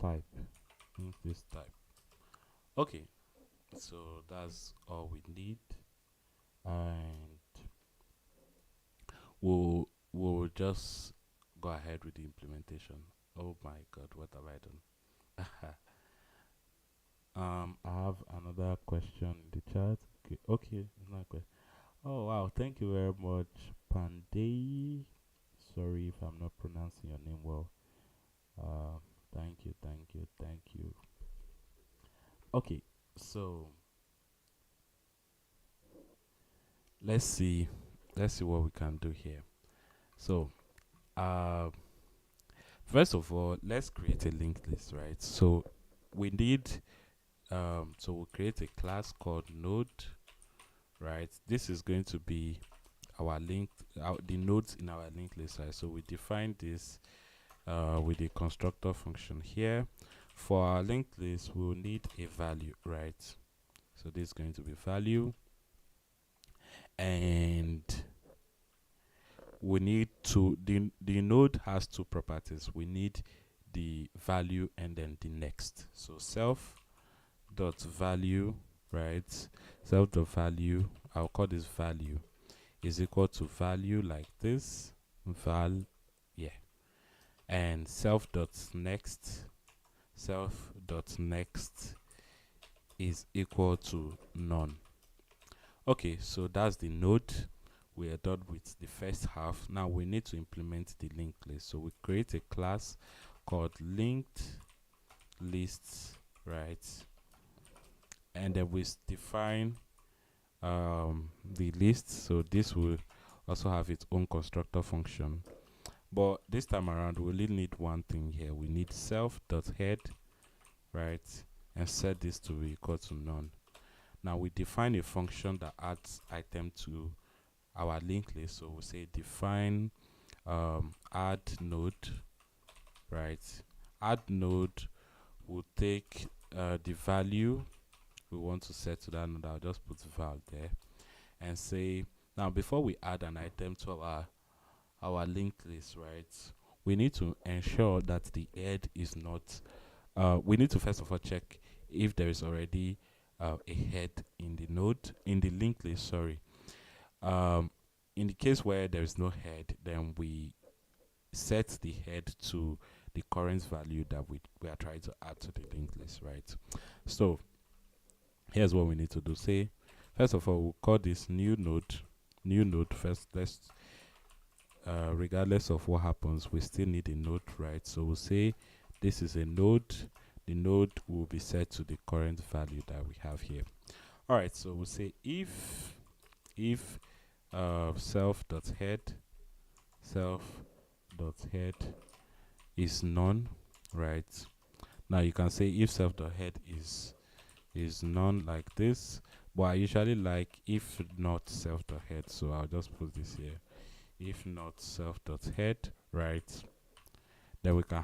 type. List type. Okay, so that's all we need, and we'll just go ahead with the implementation. Oh my god, what have I done? I have another question in the chat. Okay, another question. Oh wow, thank you very much, Pandey. Sorry if I'm not pronouncing your name well. Thank you. Okay, so let's see what we can do here. So first of all, let's create a linked list, right? So we need so we'll create a class called node, right? This is going to be our the nodes in our linked list, right? So we define this with the constructor function here. For our linked list, we'll need a value, right? So this is going to be value, and we need to the node has two properties. We need the value and then the next. So self dot value, right? Self dot value, I'll call this value, is equal to value like this, and self dot next is equal to none. Okay, so that's the node. We are done with the first half. Now we need to implement the linked list. So we create a class called linked lists, right? And then we define the list. So this will also have its own constructor function. But this time around, we only need one thing here. We need self.head, right? And set this to be equal to none. Now we define a function that adds item to our linked list. So we'll say define add node, right? Add node will take the value we want to set to that node. I'll just put val there and say, now before we add an item to our linked list, right, we need to ensure that the head is not we need to first of all check if there is already a head in the node, in the linked list, sorry. In the case where there is no head, then we set the head to the current value that we are trying to add to the linked list, right? So here's what we need to do. Say, first of all, we'll call this new node first. Let's regardless of what happens, we still need a node, right? So we'll say this is a node the node will be set to the current value that we have here. All right, so we'll say if self.head self.head is none, right? Now you can say if self.head is none like this, but I usually like if not self.head, so I'll just put this here. If not self.head, right? Then we can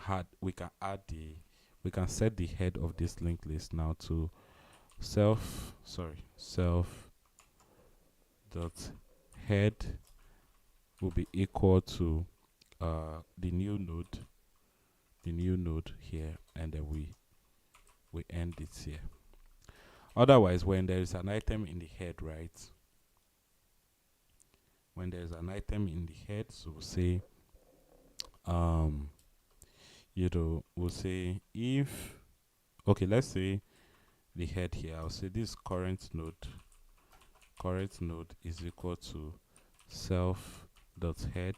set the head of this linked list now to self dot head will be equal to the new node here, and then we end it here. Otherwise, when there is an item in the head, right? When there's an item in the head, so we'll say we'll say if, okay, let's say the head here, I'll say this current node is equal to self dot head,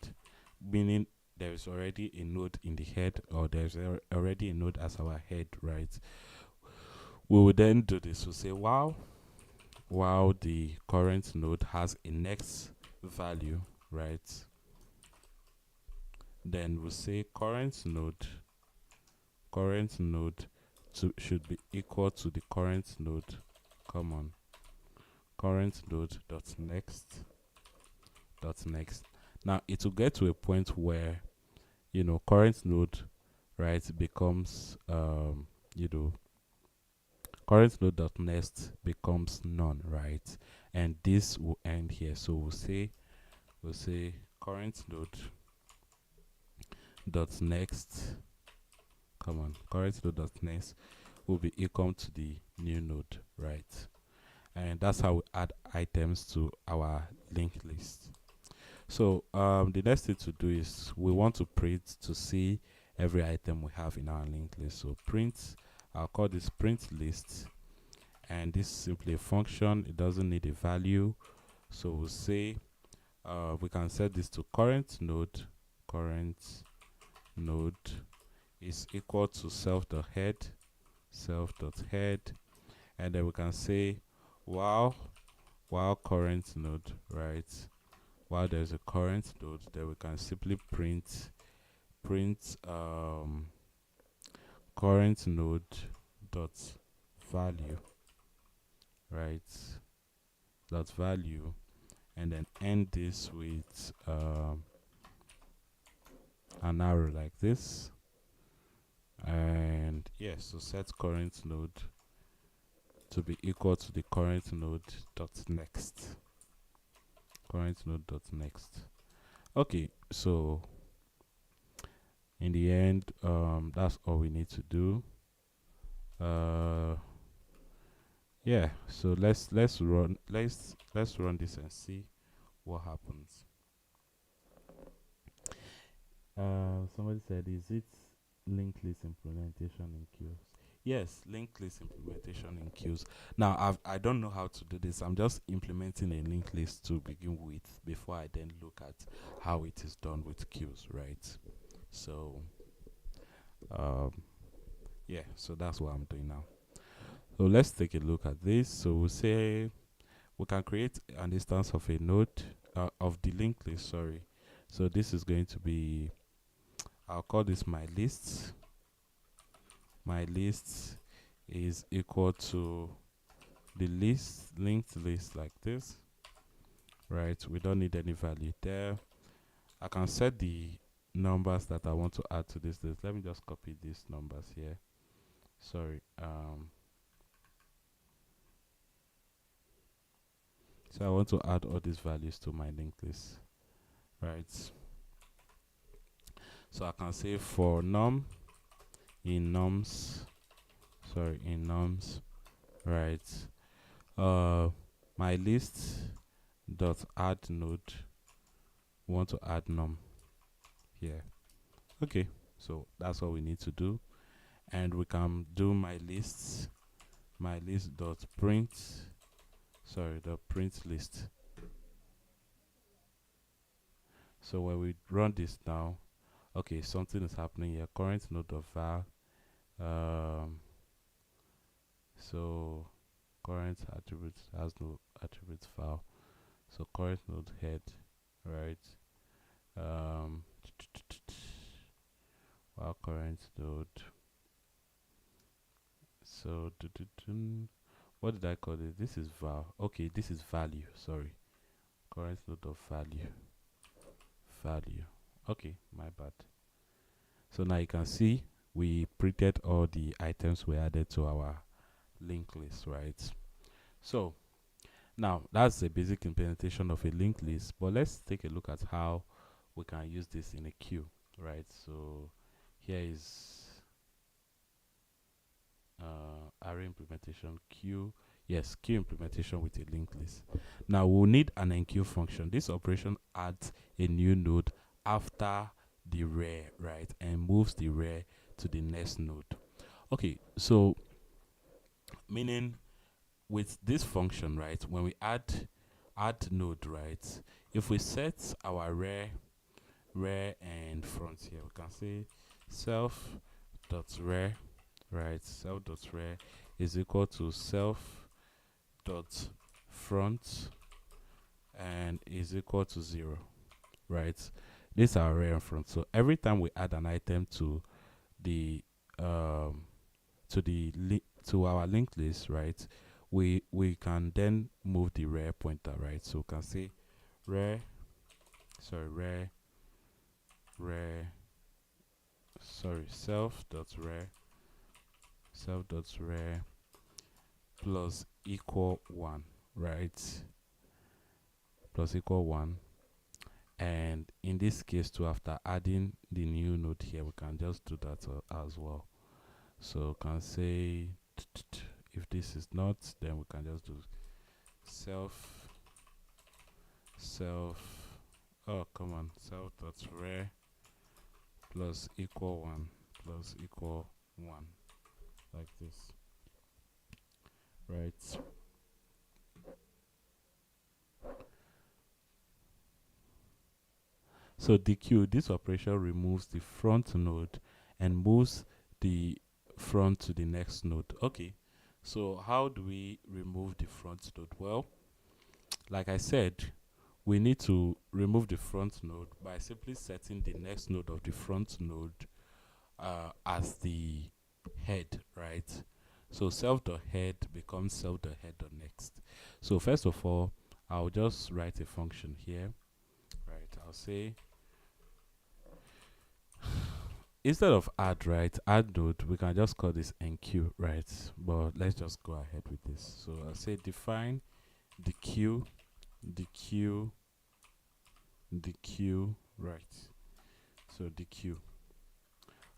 meaning there is already a node in the head, or there's already a node as our head, right? We will then do this. We'll say while the current node has a next value, right? Then we'll say current node should be equal to the current node. Come on, current node dot next. Now it will get to a point where current node, right, becomes current node dot next becomes none, right? And this will end here. So we'll say current node dot next. Come on, current node dot next will be equal to the new node, right? And that's how we add items to our linked list. So the next thing to do is we want to print to see every item we have in our linked list. So print, I'll call this print list, and this is simply a function. It doesn't need a value. So we'll say we can set this to current node is equal to self.head, and then we can say while current node, right? While there's a current node, then we can simply print current node dot value, right? Dot value, and then end this with an arrow like this. And yes, so set current node to be equal to the current node dot next. Okay, so in the end, that's all we need to do. Yeah, so let's run this and see what happens. Somebody said, is it linked list implementation in queues? Yes, linked list implementation in queues. Now, I don't know how to do this. I'm just implementing a linked list to begin with before I then look at how it is done with queues, right? So, yeah, so that's what I'm doing now. So let's take a look at this. So we'll say we can create an instance of a node of the linked list. Sorry. So this is going to be, I'll call this my list. My list is equal to the linked list like this, right? We don't need any value there. I can set the numbers that I want to add to this list. Let me just copy these numbers here. Sorry. So I want to add all these values to my linked list, right? So I can say for num in nums, right? My list dot add node, want to add num here. Okay, so that's all we need to do, and we can do my list dot print, the print list. So when we run this now, okay, something is happening here. Current node of val, So current attribute has no attribute file. So current node head, right? Um, while current node. So what did I call it? This is val. Okay, this is value. Sorry, current node of value. Value. Okay, my bad. So now you can see we printed all the items we added to our linked list, right? So now that's the basic implementation of a linked list, but let's take a look at how we can use this in a queue, right? So here is array implementation queue. Yes, queue implementation with a linked list. Now we'll need an enqueue function. This operation adds a new node after the rare, right, and moves the rare to the next node. Okay, so meaning with this function, right, when we add node, right, if we set our rare and front here, we can say self dot rare, right, self dot rare is equal to self dot front and is equal to 0, right? This is our rare and front. So every time we add an item to the to our linked list, right, we can then move the rare pointer, right? So we can say rare self dot rare plus equal 1, right? Plus equal 1. And in this case too, after adding the new node here, we can just do that as well. So can say if this is not, then we can just do self oh come on, self dot rare plus equal 1 plus equal 1, like this, right? So dequeue, this operation removes the front node and moves the front to the next node. Okay, so how do we remove the front node? Well, like I said, we need to remove the front node by simply setting the next node of the front node as the head, right? So self.head becomes self.head.next. So first of all, I'll just write a function here, right? I'll say instead of add, right, add node, we can just call this enqueue, right? But let's just go ahead with this. So I'll say define the queue, right? So the queue.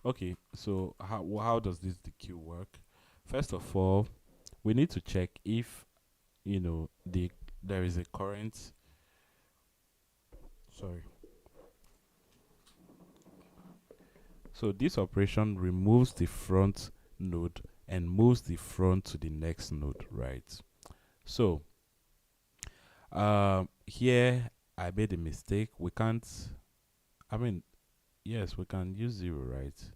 Okay, so how does this the queue work? First of all, we need to check if there is a current. Sorry. So this operation removes the front node and moves the front to the next node, right? So here I made a mistake. We can't. I mean, yes, we can use 0, right?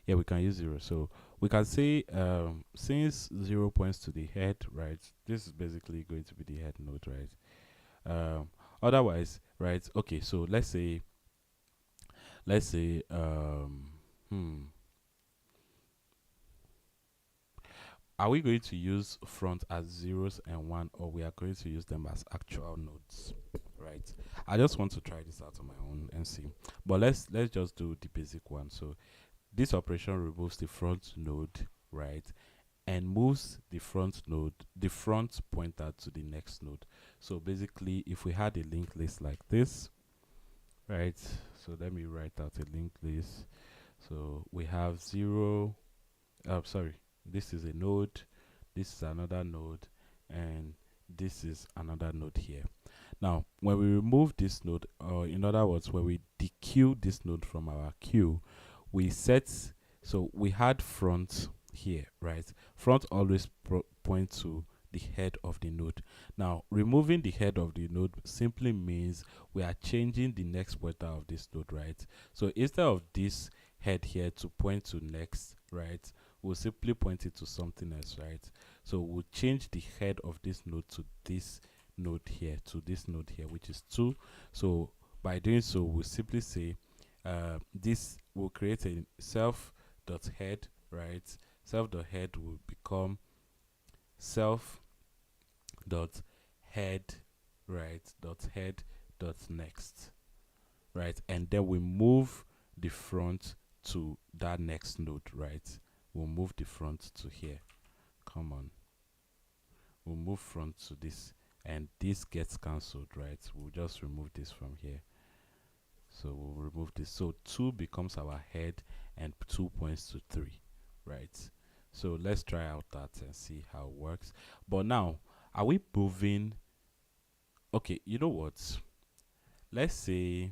Yeah, we can use 0. So we can say since 0 points to the head, right? This is basically going to be the head node, right? Otherwise, right? Okay, so let's say are we going to use front as 0s and 1, or we are going to use them as actual nodes, right? I just want to try this out on my own and see, but let's just do the basic one. So this operation removes the front node, right, and moves the front pointer to the next node. So basically, if we had a linked list like this, right, so let me write out a linked list. So we have 0, sorry, this is a node, this is another node, and this is another node here. Now when we remove this node, or in other words, when we dequeue this node from our queue, we set, so we had front here, right? Front always point to the head of the node. Now removing the head of the node simply means we are changing the next pointer of this node, right? So instead of this head here to point to next, right, we'll simply point it to something else, right? So we'll change the head of this node to this node here, to this node here, which is 2. So by doing so, we'll simply say this will create a self dot head, right? Self dot head will become self dot head, right? Dot head dot next, right? And then we move the front to that next node, right? We'll move the front to here. Come on. We'll move front to this, and this gets cancelled, right? We'll just remove this from here. So we'll remove this. So 2 becomes our head, and 2 points to 3, right? So let's try out that and see how it works. But now, are we moving? Okay, you know what? Let's say,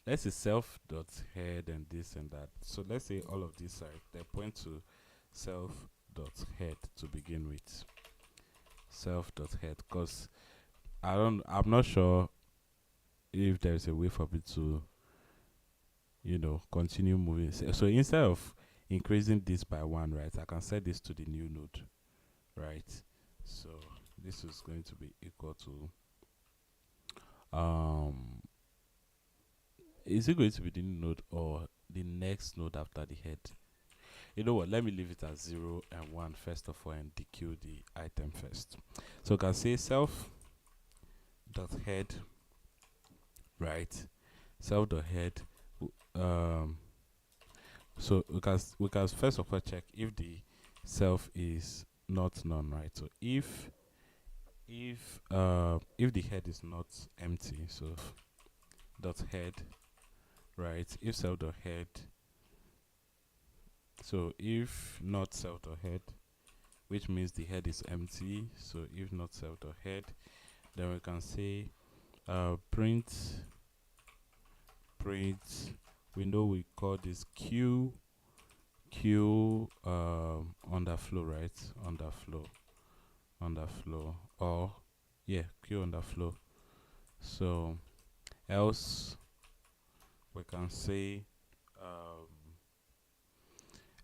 let's say self dot head and this and that. So let's say all of these are, they point to self dot head to begin with. Self dot head, because I'm not sure if there's a way for me to, continue moving. So instead of increasing this by 1, right, I can set this to the new node, right? So this is going to be equal to is it going to be the new node or the next node after the head? You know what, let me leave it as 0 and 1 first of all, and dequeue the item first. So I can say self dot head, right? Self dot head. So we can first of all check if the self is not none, right? So if the head is not empty, so dot head, right? If self dot head, so if not self dot head, which means the head is empty. So if not self dot head, then we can say print. We know we call this q underflow, right? Underflow, or yeah, q underflow. So else we can say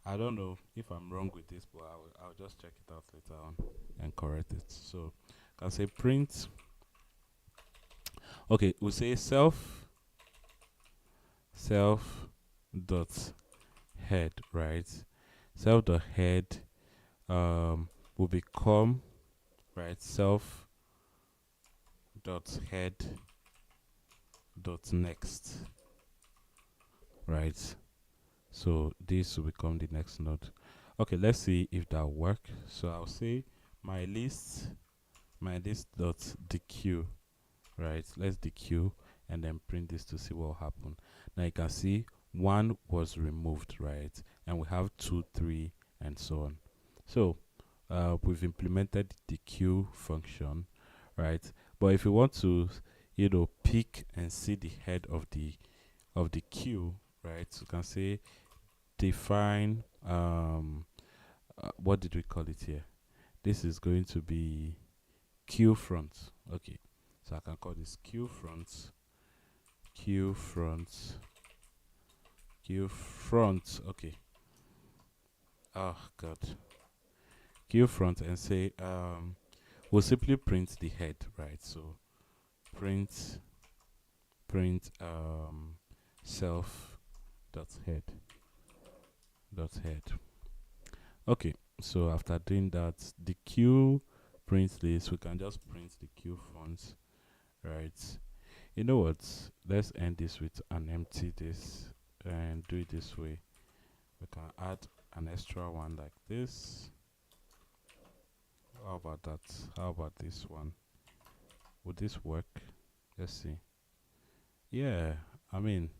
I don't know if I'm wrong with this, but I'll just check it out later on and correct it. So I can say print. Okay, we'll say self dot head, right? Self dot head will become, right, self dot head dot next, right? So this will become the next node. Okay, let's see if that work. So I'll say my list dot dequeue, right? Let's dequeue and then print this to see what will happen. Now you can see 1 was removed, right? And we have 2, 3, and so on. So we've implemented the queue function, right? But if you want to, pick and see the head of the queue, right? So you can say define what did we call it here? This is going to be queue front. Okay, so I can call this queue front. Okay. Oh god. Queue front, and say we'll simply print the head, right? So print self dot head. Okay, so after doing that, the queue prints this. We can just print the queue front, right? You know what, let's end this with an empty this and do it this way. We can add an extra one like this. How about that? How about this one? Would this work? Let's see. Yeah, I mean,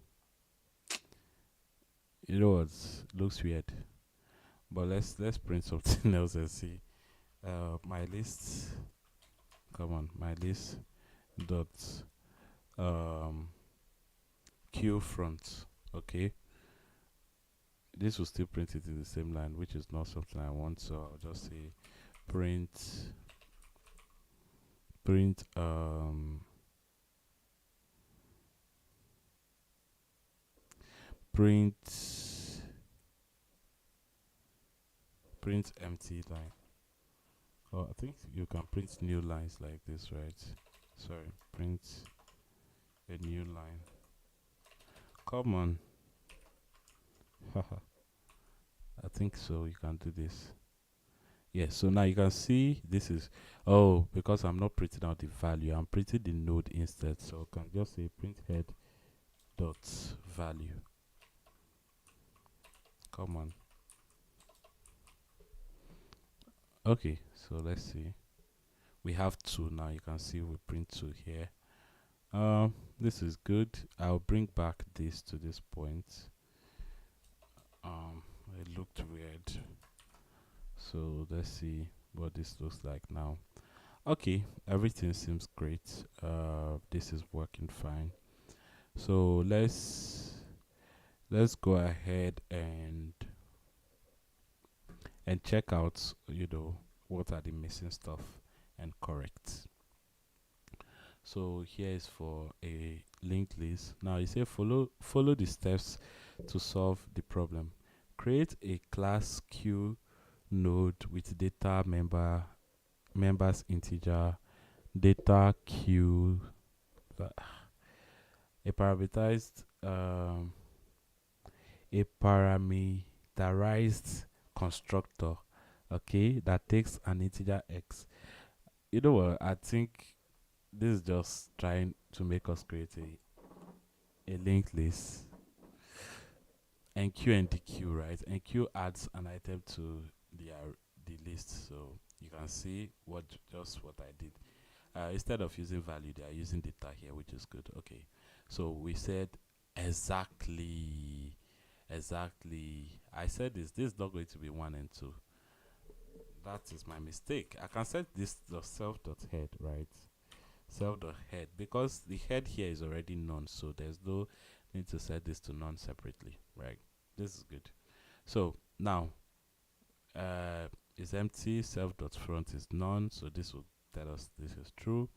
you know what, looks weird, but let's print something else and see. My list, come on, my list dot queue front. Okay, this will still print it in the same line, which is not something I want, so I'll just say print print print empty line. Oh, I think you can print new lines like this, right? Sorry, print a new line. Come on. Haha. I think so. You can do this. Yes, so now you can see this is, oh, because I'm not printing out the value, I'm printing the node instead. So I can just say print head dot value. Come on. Okay, so let's see. We have 2 now. You can see we print 2 here. This is good. I'll bring back this to this point. It looked weird. So let's see what this looks like now. Okay, everything seems great. This is working fine. So let's go ahead and check out, what are the missing stuff and correct. So here is for a linked list. Now you say follow the steps to solve the problem. Create a class Q node with data members integer data Q, a parameterized a parameterized constructor, okay, that takes an integer x. You know what? I think this is just trying to make us create a linked list. Enq and deq, right? Enq adds an item to the list, so you can see just what I did. Instead of using value, they are using data here, which is good. Okay, so we said exactly. I said this is not going to be 1 and 2. That is my mistake. I can set this the self.head, right? Self.head, because the head here is already none, so there's no need to set this to none separately, right? This is good. So now is empty, self.front is none, so this will tell us this is true.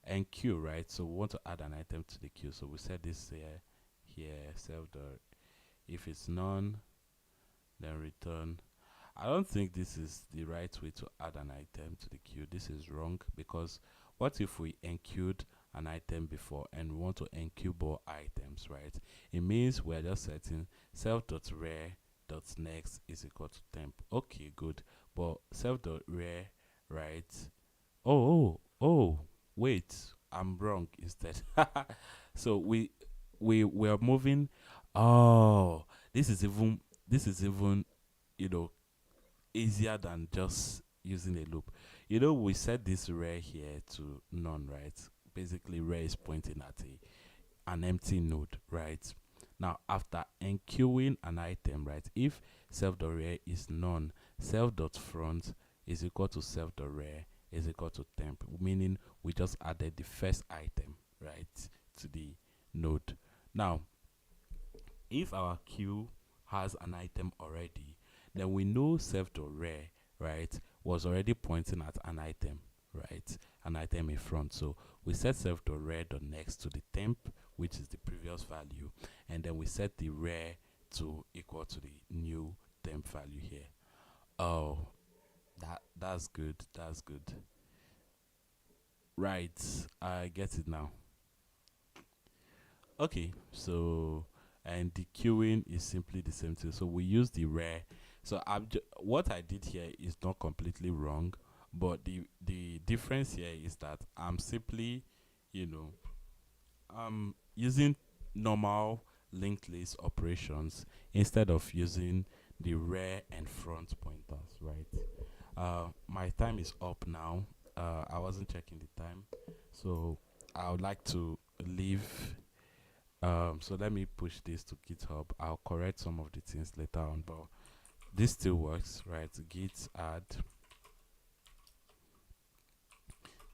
And queue, right? So we want to add an item to the queue, so we set this here self. If it's none, then return. I don't think this is the right way to add an item to the queue. This is wrong, because what if we enqueued an item before and we want to enqueue more items, right? It means we're just setting self.rare.next is equal to temp. Okay, good. But self.rare, right? Oh, wait, I'm wrong instead. So we are moving. Oh, this is even easier than just using a loop. We set this rare here to none, right? Basically, rare is pointing at an empty node, right? Now, after enqueuing an item, right, if self.rare is none, self.front is equal to self.rare is equal to temp, meaning we just added the first item, right, to the node. Now, if our queue has an item already, then we know self.rare, right, was already pointing at an item, right, an item in front. So we set self.rare.next to the temp, which is the previous value, and then we set the rare to equal to the new temp value here. Oh, that's good. That's good. Right, I get it now. Okay, so and the queuing is simply the same thing. So we use the rare. So what I did here is not completely wrong, but the difference here is that I'm simply, using normal linked list operations instead of using the rare and front pointers, right? My time is up now. I wasn't checking the time, so I would like to leave. So let me push this to GitHub. I'll correct some of the things later on, but this still works, right? Git add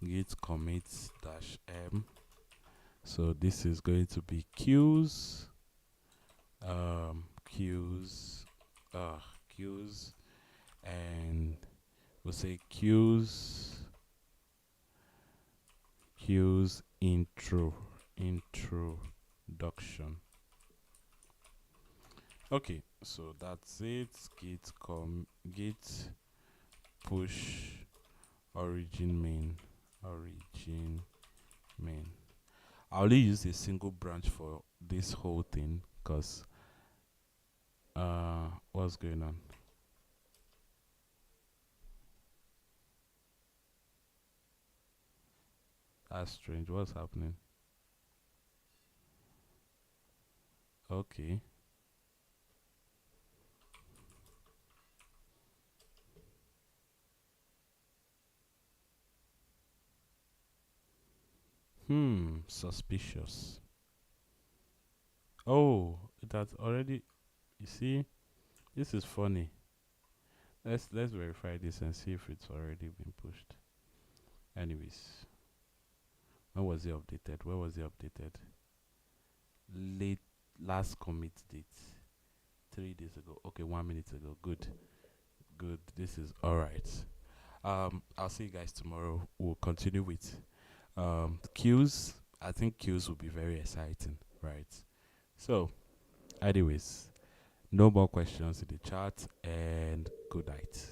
git commit -m. So this is going to be queues, queues, and we'll say queues introduction. Okay, So that's it. Git push origin main. I only use a single branch for this whole thing because what's going on? That's strange. What's happening? Okay. Suspicious. Oh, it has already. You see, this is funny. Let's verify this and see if it's already been pushed. Anyways, when was it updated? Where was it updated? Late last commit date 3 days ago. Okay, 1 minute ago. Good, good. This is all right. I'll see you guys tomorrow. We'll continue with queues. I think queues will be very exciting, right? So, anyways, no more questions in the chat, and good night.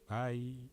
Bye.